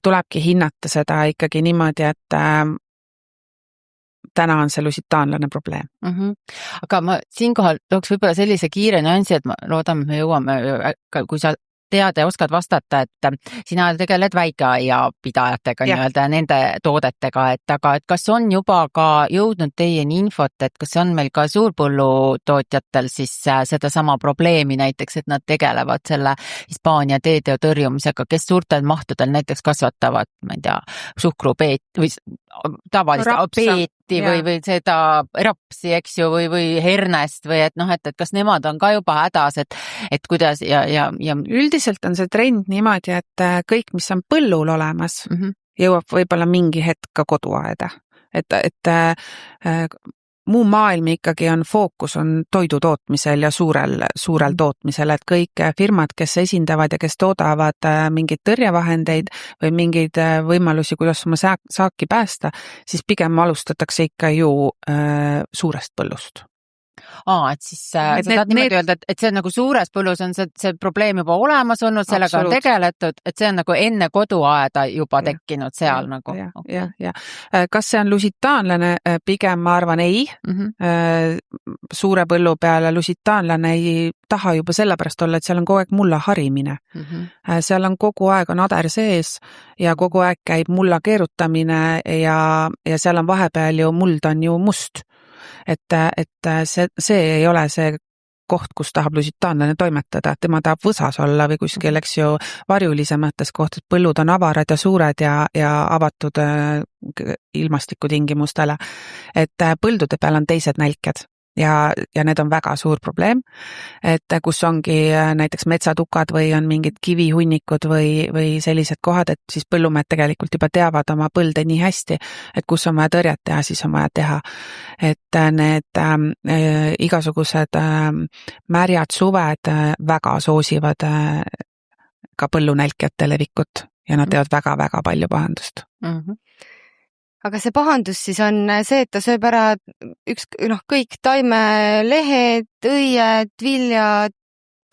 tulebki hinnata seda ikkagi niimoodi, et täna on see lusitaanlane probleem. Aga ma siinkohal tooks võib-olla sellise kiire nüansi, et ma loodan, me jõuame, kui sa tead ja oskad vastata, et sina tegeled väikeaiapidajatega nii-öelda nende toodetega, aga kas on juba ka jõudnud teieni infot, et kas on meil ka suurpõllutootjatel siis seda sama probleemi näiteks, et nad tegelevad selle Hispaania teeteo tõrjumisega, kes suurtel mahtudel näiteks kasvatavad, ma ei tea, suhkrupeet või tavalist peeti või seda rapsi, eks ju, või hernest või et kas nemad on ka juba hädas, et kuidas ja üldiselt on see trend niimoodi, et kõik, mis on põllul olemas, jõuab võib-olla mingi hetk ka koduaeda. Et muu maailm ikkagi on fookus on toidu tootmisel ja suurel tootmisel, et kõik firmad, kes esindavad ja kes toodavad mingeid tõrjevahendeid või mingeid võimalusi, kuidas oma saaki päästa, siis pigem alustatakse ikka ju suurest põllust. Et siis sa tahad niimoodi öelda, et see on nagu suures põllus on see probleem juba olemas olnud, sellega on tegeletud, et see on nagu enne koduaeda juba tekkinud seal nagu. Ja. Kas see on lusitaanlane? Pigem ma arvan ei. Suure põllu peale lusitaanlane ei taha juba sellepärast olla, et seal on kogu aeg mulla harimine. Seal on kogu aeg on ader sees ja kogu aeg käib mulla keerutamine ja seal on vahepeal ju muld on ju must. Et see ei ole see koht, kus tahab lusitaanlane toimetada, tema tahab võsas olla või kuskil, eks ju, varjulisemates kohtades, põllud on avarad ja suured ja avatud ilmastikutingimustele. Et põldude peal on teised nälked ja need on väga suur probleem, et kus ongi näiteks metsatukad või on mingid kivihunnikud või sellised kohad, et siis põllumehed tegelikult juba teavad oma põlde nii hästi, et kus on vaja tõrjet teha, siis on vaja teha. Et need igasugused märjad suved väga soosivad ka põllunälkjate levikut ja nad teevad väga-väga palju pahandust. Aga see pahandus siis on see, et ta sööb ära kõik taimelehed, õied, viljad,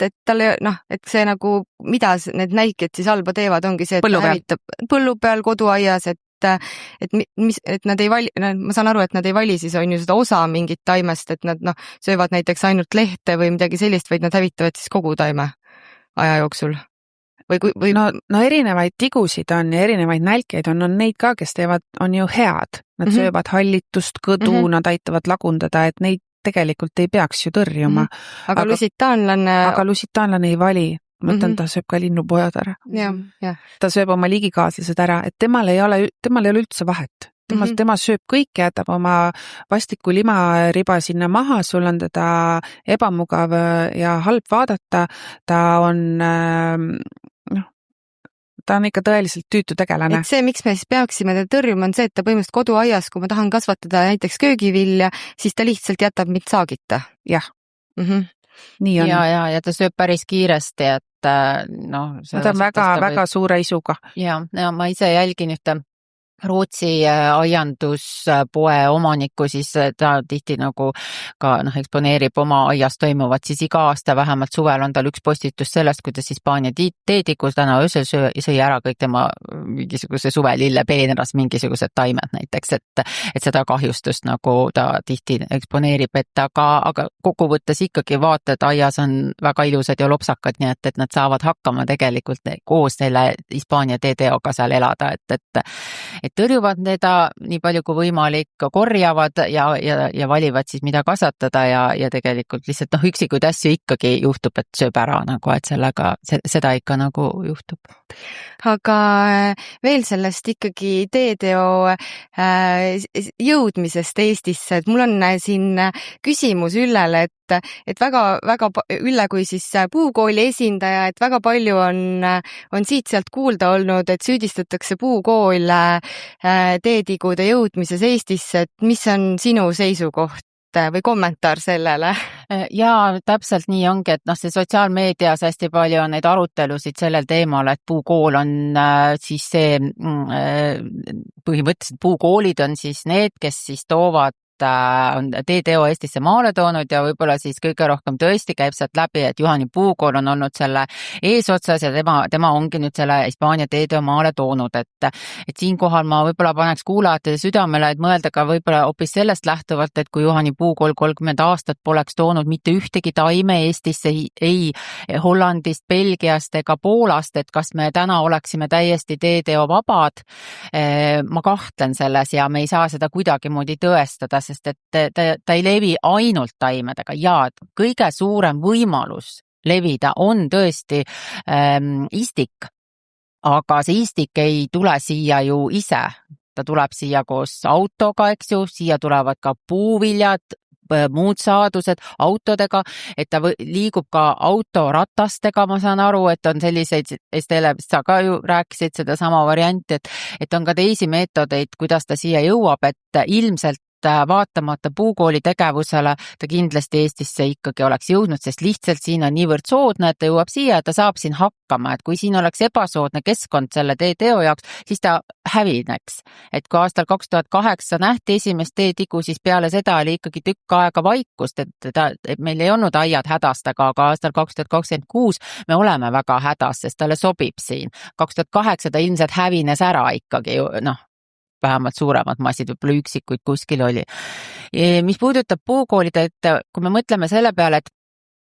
et talle, et see nagu, mida need nälkjad siis halba teevad, ongi see, et põllu peal, koduaias, et nad ei vali, ma saan aru, et nad ei vali siis on ju seda osa mingit taimest, et nad söövad näiteks ainult lehte või midagi sellist, vaid nad hävitavad siis kogu taime aja jooksul. Või... No erinevaid tigusid on ja erinevaid nälkeid on neid ka, kes teevad, on ju head. Nad söövad hallitust, kõdu, nad aitavad lagundada, et neid tegelikult ei peaks ju tõrjuma. Aga lusitaanlane ei vali. Ma ütlen, ta sööb ka linnupojad ära. Ta sööb oma ligikaaslased ära, et temal ei ole üldse vahet. Tema sööb kõike, jätab oma vastiku limariba sinna maha, sul on teda ebamugav ja halb vaadata, ta on ikka tõeliselt tüütu tegelane. Et see, miks me siis peaksime ta tõrjuma, on see, et ta põhimõtteliselt koduaias, kui ma tahan kasvatada näiteks köögivilja, siis ta lihtsalt jätab mind saagita. Jah. Nii on. Ja ta sööb päris kiiresti, et ta on väga suure isuga. Ja ma ise jälgin ühte Rootsi aianduspoe omanikku, siis ta tihti nagu ka eksponeerib oma aias toimuvat, siis iga aasta vähemalt suvel on tal üks postitus sellest, kuidas Hispaania teetikus täna öösel sõi ära kõik tema mingisuguse suvelille peeneras mingisugused taimed näiteks, et seda kahjustust nagu ta tihti eksponeerib, et aga kokkuvõttes ikkagi vaatad, aias on väga ilusad ja lopsakad, nii et nad saavad hakkama tegelikult koos selle Hispaania TDO-ga seal elada, et tõrjuvad teda nii palju kui võimalik, korjavad ja valivad siis mida kasvatada ja tegelikult lihtsalt üksikuid asju ikkagi juhtub, et sööb ära nagu, et sellega seda ikka nagu juhtub. Aga veel sellest ikkagi TDO jõudmisest Eestisse, et mul on siin küsimus Üllele, et väga Ülle kui siis puukooli esindaja, et väga palju on siit-sealt kuulda olnud, et süüdistatakse puukool teetigude jõudmises Eestisse, et mis on sinu seisukoht või kommentaar sellele? Jaa, täpselt nii ongi, et see sotsiaalmeedias hästi palju on neid arutelusid sellel teemal, et puukool on siis see, põhimõtteliselt puukoolid on siis need, kes siis toovad on TDO Eestisse maale toonud ja võib-olla siis kõige rohkem tõesti käib sealt läbi, et Juhani puukool on olnud selle eesotsas ja tema ongi nüüd selle Hispaania TDO maale toonud, et siinkohal ma võib-olla paneks kuulajatele südamele, et mõelda ka võib-olla hoopis sellest lähtuvalt, et kui Juhani puukool 30 aastat poleks toonud mitte ühtegi taime Eestisse, ei Hollandist, Belgiast ega Poolast, et kas me täna oleksime täiesti TDO vabad, ma kahtlen selles ja me ei saa seda kuidagimoodi tõestada, sest et ta ei levi ainult taimedega ja kõige suurem võimalus levida on tõesti istik, aga see istik ei tule siia ju ise, ta tuleb siia koos autoga, eks ju, siia tulevad ka puuviljad, muud saadused autodega, et ta liigub ka autoratastega, ma saan aru, et on selliseid, Estelle, sa ka ju rääkisid seda sama varianti, et on ka teisi meetodeid, kuidas ta siia jõuab, et ilmselt vaatamata puukooli tegevusele ta kindlasti Eestisse ikkagi oleks jõudnud, sest lihtsalt siin on niivõrd soodne, et ta jõuab siia ja ta saab siin hakkama, et kui siin oleks ebasoodne keskkond selle TDO jaoks, siis ta hävineks. Et kui aastal 2008 nähti esimest teetigu, siis peale seda oli ikkagi tükk aega vaikust, et meil ei olnud aiad hädast, aga aastal 2026 me oleme väga hädas, sest talle sobib siin. 2008 ta ilmselt hävines ära ikkagi, vähemalt suuremad massid, võib-olla üksikuid kuskil oli. Mis puudutab puukoolid, et kui me mõtleme selle peale,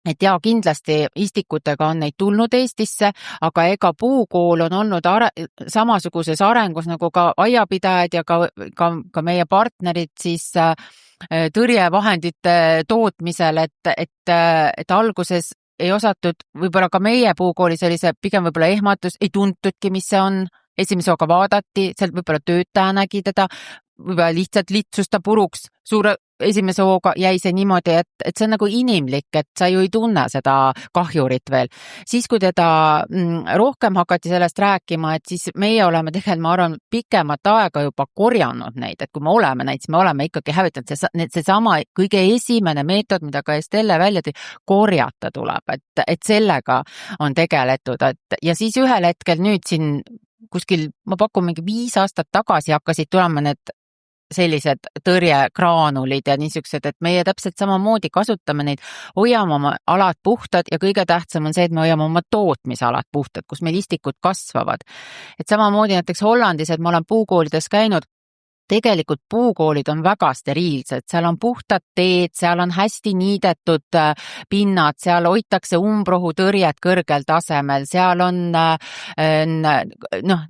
et jaa, kindlasti istikutega on neid tulnud Eestisse, aga ega puukool on olnud samasuguses arengus nagu ka aiapidajad ja ka meie partnerid siis tõrjevahendite tootmisel, et alguses ei osatud, võib-olla ka meie puukoolis oli see pigem võib-olla ehmatus, ei tuntudki, mis see on, esimese hooga vaadati, sealt võib-olla töötaja nägi teda, võib-olla lihtsalt litsus ta puruks, suure esimese hooga jäi see niimoodi, et see on nagu inimlik, et sa ju ei tunne seda kahjurit veel. Siis, kui teda rohkem hakati sellest rääkima, et siis meie oleme tegelikult, ma arvan, pikemat aega juba korjanud neid, et kui me oleme neid, siis me oleme ikkagi hävitanud seesama kõige esimene meetod, mida ka Estelle välja tõi, korjata tuleb, et sellega on tegeletud, ja siis ühel hetkel nüüd siin kuskil, ma pakun mingi 5 aastat tagasi hakkasid tulema need sellised tõrjekraanulid ja niisugused, et meie täpselt samamoodi kasutame neid, hoiame oma alad puhtad ja kõige tähtsam on see, et me hoiame oma tootmisalad puhtad, kus meil istikud kasvavad. Et samamoodi näiteks Hollandis, et ma olen puukoolides käinud, tegelikult puukoolid on väga steriilsed, seal on puhtad teed, seal on hästi niidetud pinnad, seal hoitakse umbrohutõrjet kõrgel tasemel, seal on,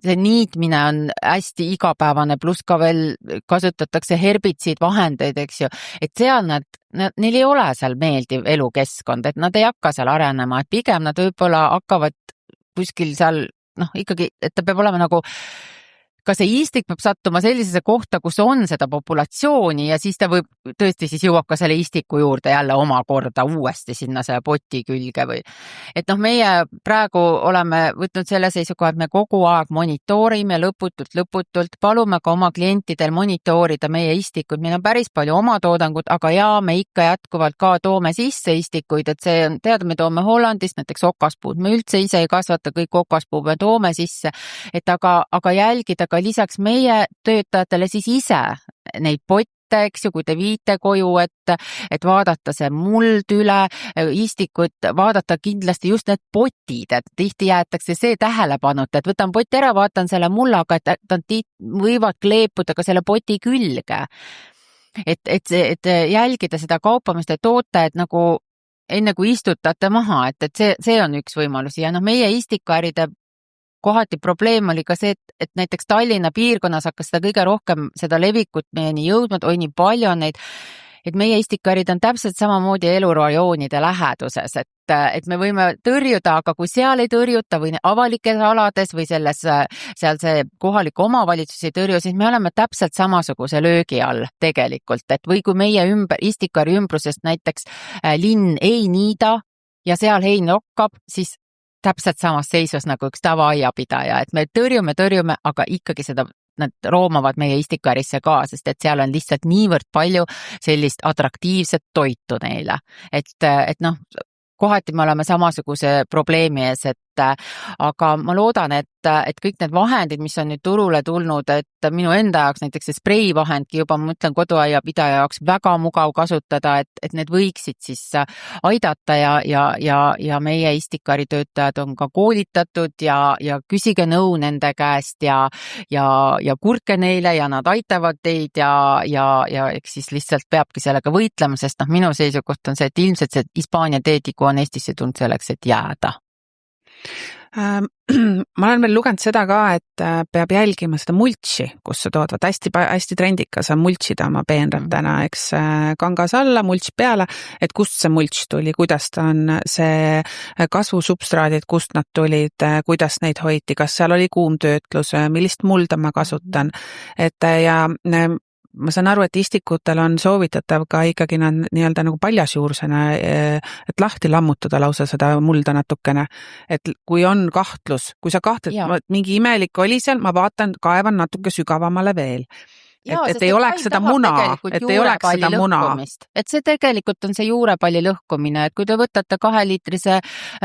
see niitmine on hästi igapäevane, pluss ka veel kasutatakse herbitsiidvahendeid, eks ju, et seal neil ei ole seal meeldiv elukeskkond, et nad ei hakka seal arenema, et pigem nad võib-olla hakkavad kuskil seal, ikkagi, et ta peab olema nagu ka see istik peab sattuma sellisesse kohta, kus on seda populatsiooni ja siis ta võib tõesti siis jõuab ka selle istiku juurde jälle omakorda uuesti sinna selle poti külge või. Et meie praegu oleme võtnud selle seisukoha, et me kogu aeg monitoorime lõputult, palume ka oma klientidel monitoorida meie istikuid, meil on päris palju oma toodangut, aga me ikka jätkuvalt ka toome sisse istikuid, et see on, teada, me toome Hollandist näiteks okaspuud, me üldse ise ei kasvata kõik okaspuud, me toome sisse, et aga jälgida ka lisaks meie töötajatele siis ise neid potte, eks ju, kui te viite koju, et vaadata see muld üle, istikud, vaadata kindlasti just need potid, et tihti jäetakse see tähelepanuta, et võtan poti ära, vaatan selle mullaga, et nad võivad kleepuda ka selle poti külge. Et jälgida seda kaupamist ja toote, et nagu enne kui istutate maha, et see on üks võimalus ja meie istikuäride kohati probleem oli ka see, et näiteks Tallinna piirkonnas hakkas seda kõige rohkem seda levikut meieni jõudma, nii palju on neid, et meie istikuärid on täpselt samamoodi elurajoonide läheduses, et me võime tõrjuda, aga kui seal ei tõrjuta või avalikes alades või seal see kohalik omavalitsus ei tõrju, siis me oleme täpselt samasuguse löögi all tegelikult, et või kui meie istikuäri ümbrusest näiteks linn ei niida ja seal hein lokkab, siis täpselt samas seisus nagu üks tavaaiapidaja, et me tõrjume, aga ikkagi nad roomavad meie istikuärisse ka, sest et seal on lihtsalt niivõrd palju sellist atraktiivset toitu neile. Et kohati me oleme samasuguse probleemi ees, aga ma loodan, et kõik need vahendid, mis on nüüd turule tulnud, et minu enda jaoks näiteks see spreivahendki juba, ma mõtlen koduaiapidaja jaoks väga mugav kasutada, et need võiksid siis aidata ja meie istikuäritöötajad on ka koolitatud ja küsige nõu nende käest ja kurke neile ja nad aitavad teid ja eks siis lihtsalt peabki sellega võitlema, sest minu seisukoht on see, et ilmselt see Hispaania teetiku on Eestisse tulnud selleks, et jääda. Ma olen veel lugenud seda ka, et peab jälgima seda multsi, kus sa tood, hästi trendikas on multsida oma peenratena, eks kangas alla, mults peale, et kust see mults tuli, kuidas ta on see kasvusubstraadid, kust nad tulid, kuidas neid hoiti, kas seal oli kuumtöötlus, millist mulda ma kasutan, et ja ma saan aru, et istikutel on soovitatav ka ikkagi nad nii-öelda nagu paljasjuursena, et lahti lammutada lausa seda mulda natukene. Et kui on kahtlus, kui sa kahtled, mingi imelik oli seal, ma vaatan, kaevan natuke sügavamale veel. Et ei oleks seda muna, et ei oleks seda muna. Et see tegelikult on see juurepalli lõhkumine, et kui te võtate 2-liitrise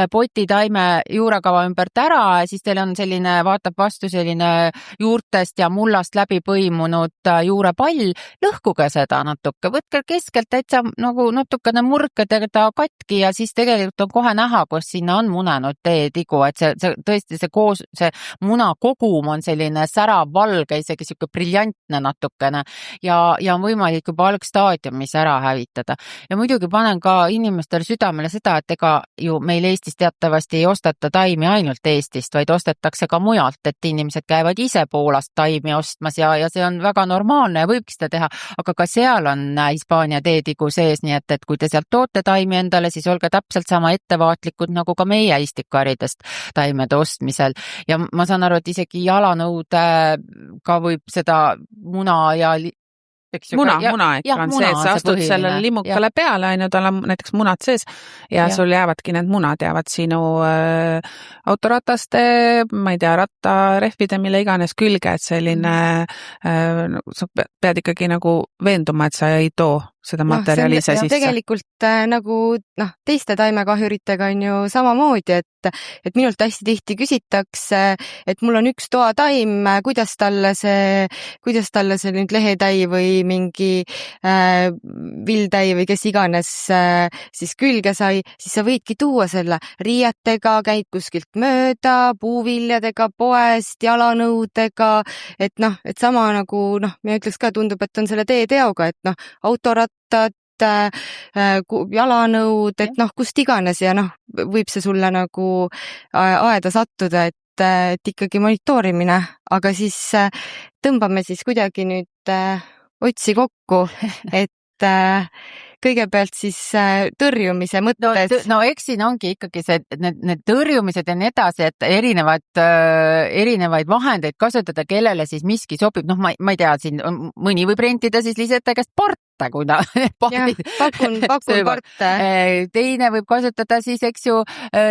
poti taime juurekava ümbert ära, siis teil on selline, vaatab vastu selline juurtest ja mullast läbi põimunud juurepall, lõhkuge seda natuke, võtke keskelt täitsa nagu natukene murke teda katki ja siis tegelikult on kohe näha, kus sinna on munenud teetigu, et see tõesti see muna kogum on selline särav valge, isegi siuke briljantne natuke, natukene ja on võimalik juba algstaadiumis ära hävitada. Ja muidugi panen ka inimestele südamele seda, et ega ju meil Eestis teatavasti ei osteta taimi ainult Eestist, vaid ostetakse ka mujalt, et inimesed käivad ise Poolast taimi ostmas ja see on väga normaalne ja võibki seda teha, aga ka seal on Hispaania teetigu sees, nii et kui te sealt toote taimi endale, siis olge täpselt sama ettevaatlikud nagu ka meie istikuäridest taimede ostmisel. Ja ma saan aru, et isegi jalanõude ka võib seda muna ja muna ikka on see, et sa astud sellele limukale peale, tal on näiteks munad sees ja sul jäävadki need munad jäävad sinu autorataste, ma ei tea, rattarehvide, mille iganes külge, et selline sa pead ikkagi nagu veenduma, et sa ei too seda materjali ise sisse. Tegelikult nagu teiste taimekahjuritega on ju samamoodi, et minult hästi tihti küsitakse, et mul on üks toataim, kuidas talle see nüüd lehetäi või mingi vildtäi või kes iganes siis külge sai, siis sa võidki tuua selle riietega, käid kuskilt mööda, puuviljadega poest, jalanõudega, et sama nagu ma ütleks ka, tundub, et on selle teeteoga, et autorattad, jalanõud, et kust iganes ja võib see sulle nagu aeda sattuda, et ikkagi monitoorimine, aga siis tõmbame siis kuidagi nüüd otsi kokku, et kõigepealt siis tõrjumise mõttes. No eks siin ongi ikkagi see, need tõrjumised ja nii edasi, et erinevaid vahendeid kasutada, kellele siis miski sobib. Ma ei tea, siin mõni võib rentida siis Lisete käest parte, kui pakun parte. Teine võib kasutada siis, eks ju,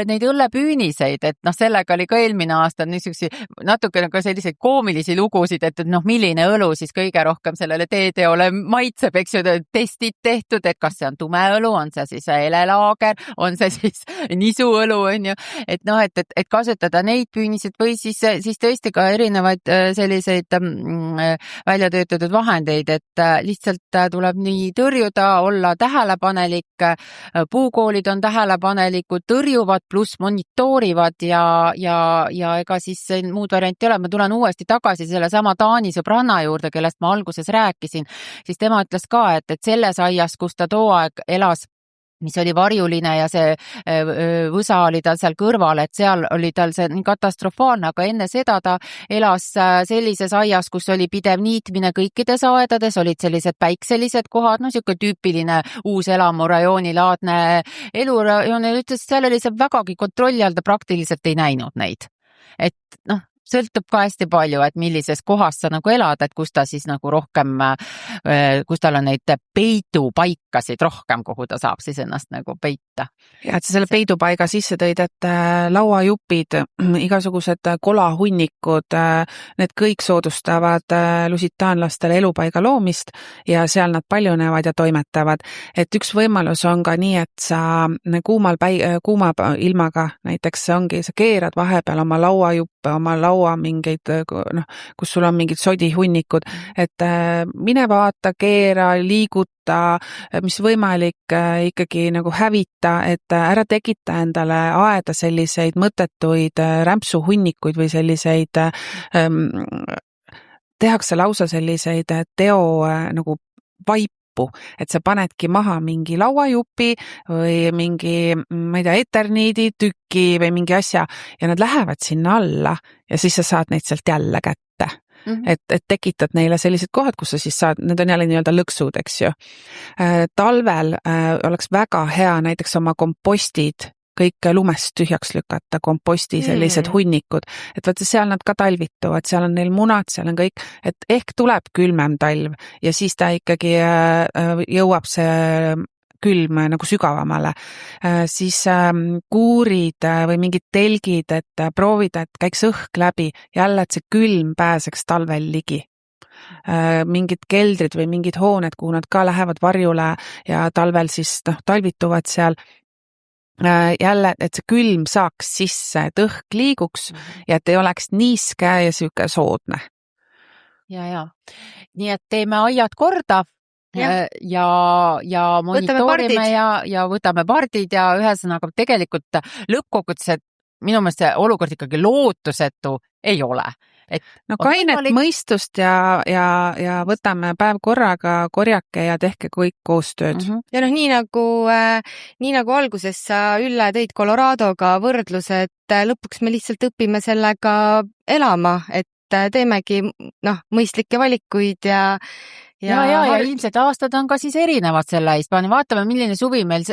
neid õllepüüniseid, et sellega oli ka eelmine aasta natuke nagu selliseid koomilisi lugusid, et milline õlu siis kõige rohkem sellele teeteole maitseb, eks ju, testid tehtud, et kas see on tume õlu, on see siis helelaager, on see siis nisuõlu, on ju, et kasutada neid püüniseid või siis tõesti ka erinevaid selliseid välja töötatud vahendeid, et lihtsalt tuleb nii tõrjuda, olla tähelepanelik, puukoolid on tähelepanelikud, tõrjuvad pluss monitoorivad ja ega siis muud varianti ei ole. Ma tulen uuesti tagasi selle sama Taani sõbranna juurde, kellest ma alguses rääkisin, siis tema ütles ka, et selles aias, kus ta too aeg elas, mis oli varjuline ja see võsa oli tal seal kõrval, et seal oli tal see katastrofaalne, aga enne seda ta elas sellises aias, kus oli pidev niitmine kõikides aedades, olid sellised päikselised kohad, siuke tüüpiline uus elamurajooni laadne elurajoon, ütles, seal oli see vägagi kontrolli all, ta praktiliselt ei näinud neid. Et sõltub ka hästi palju, et millises kohas sa nagu elad, et kus ta siis nagu rohkem, kus tal on neid peidupaikasid rohkem, kuhu ta saab siis ennast nagu peita. Ja, et sa selle peidupaiga sisse tõid, et lauajupid, igasugused kolahunnikud, need kõik soodustavad lusitaanlastele elupaiga loomist ja seal nad paljunevad ja toimetavad. Et üks võimalus on ka nii, et sa kuuma ilmaga näiteks ongi, sa keerad vahepeal oma lauajuppe, oma mingeid, kus sul on mingid sodihunnikud, et mine vaata, keera, liiguta, mis võimalik ikkagi nagu hävita, et ära tekita endale aeda selliseid mõttetuid rämpsuhunnikuid või selliseid, tehakse lausa selliseid teo nagu vaipu, et sa panedki maha mingi lauajupi või mingi, ma ei tea, eterniidi tüki või mingi asja ja nad lähevad sinna alla ja siis sa saad neid sealt jälle kätte. Et tekitad neile sellised kohad, kus sa siis saad, need on jälle nii-öelda lõksud, eks ju. Talvel oleks väga hea näiteks oma kompostid kõik lumest tühjaks lükata, komposti sellised hunnikud, et vaata seal nad ka talvituvad, seal on neil munad, seal on kõik, et ehk tuleb külmem talv ja siis ta ikkagi jõuab see külm nagu sügavamale, siis kuurid või mingid telgid, et proovida, et käiks õhk läbi, jälle, et see külm pääseks talvel ligi. Mingid keldrid või mingid hooned, kuhu nad ka lähevad varjule ja talvel siis talvituvad seal, jälle, et see külm saaks sisse, et õhk liiguks ja et ei oleks niiske ja siuke soodne. Ja. Nii et teeme aiad korda ja monitoorime ja võtame pardid ja ühesõnaga tegelikult lõppkokkuvõttes, minu meelest see olukord ikkagi lootusetu ei ole. no kainet mõistust ja võtame päev korraga, korjake ja tehke kõik koostööd. Ja nii nagu alguses sa, Ülle, tõid Coloradoga võrdluse, et lõpuks me lihtsalt õpime sellega elama, et teemegi mõistlikke valikuid ja ilmselt aastad on ka siis erinevad selle Hispaania. Vaatame, milline suvi meil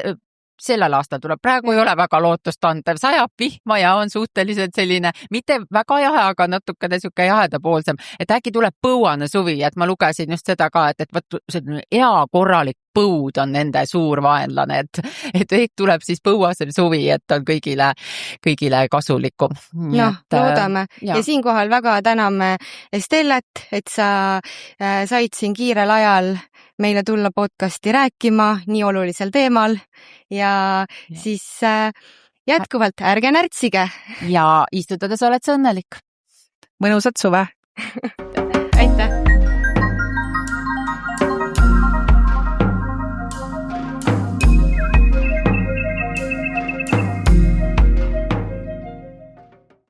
sellel aastal tuleb. Praegu ei ole väga lootustandev, sajab vihma ja on suhteliselt selline, mitte väga jahe, aga natukene siuke jahedapoolsem, et äkki tuleb põuane suvi, et ma lugesin just seda ka, et võt selline hea korralik põud on nende suur vaenlane, et ehk tuleb siis põuasel suvi, et on kõigile kasulikum. Loodame. Ja siinkohal väga täname Estellet, et sa said siin kiirel ajal meile tulla podcasti rääkima nii olulisel teemal ja siis jätkuvalt ärge närtsige. Ja istutades oled sa õnnelik. Mõnusat suve!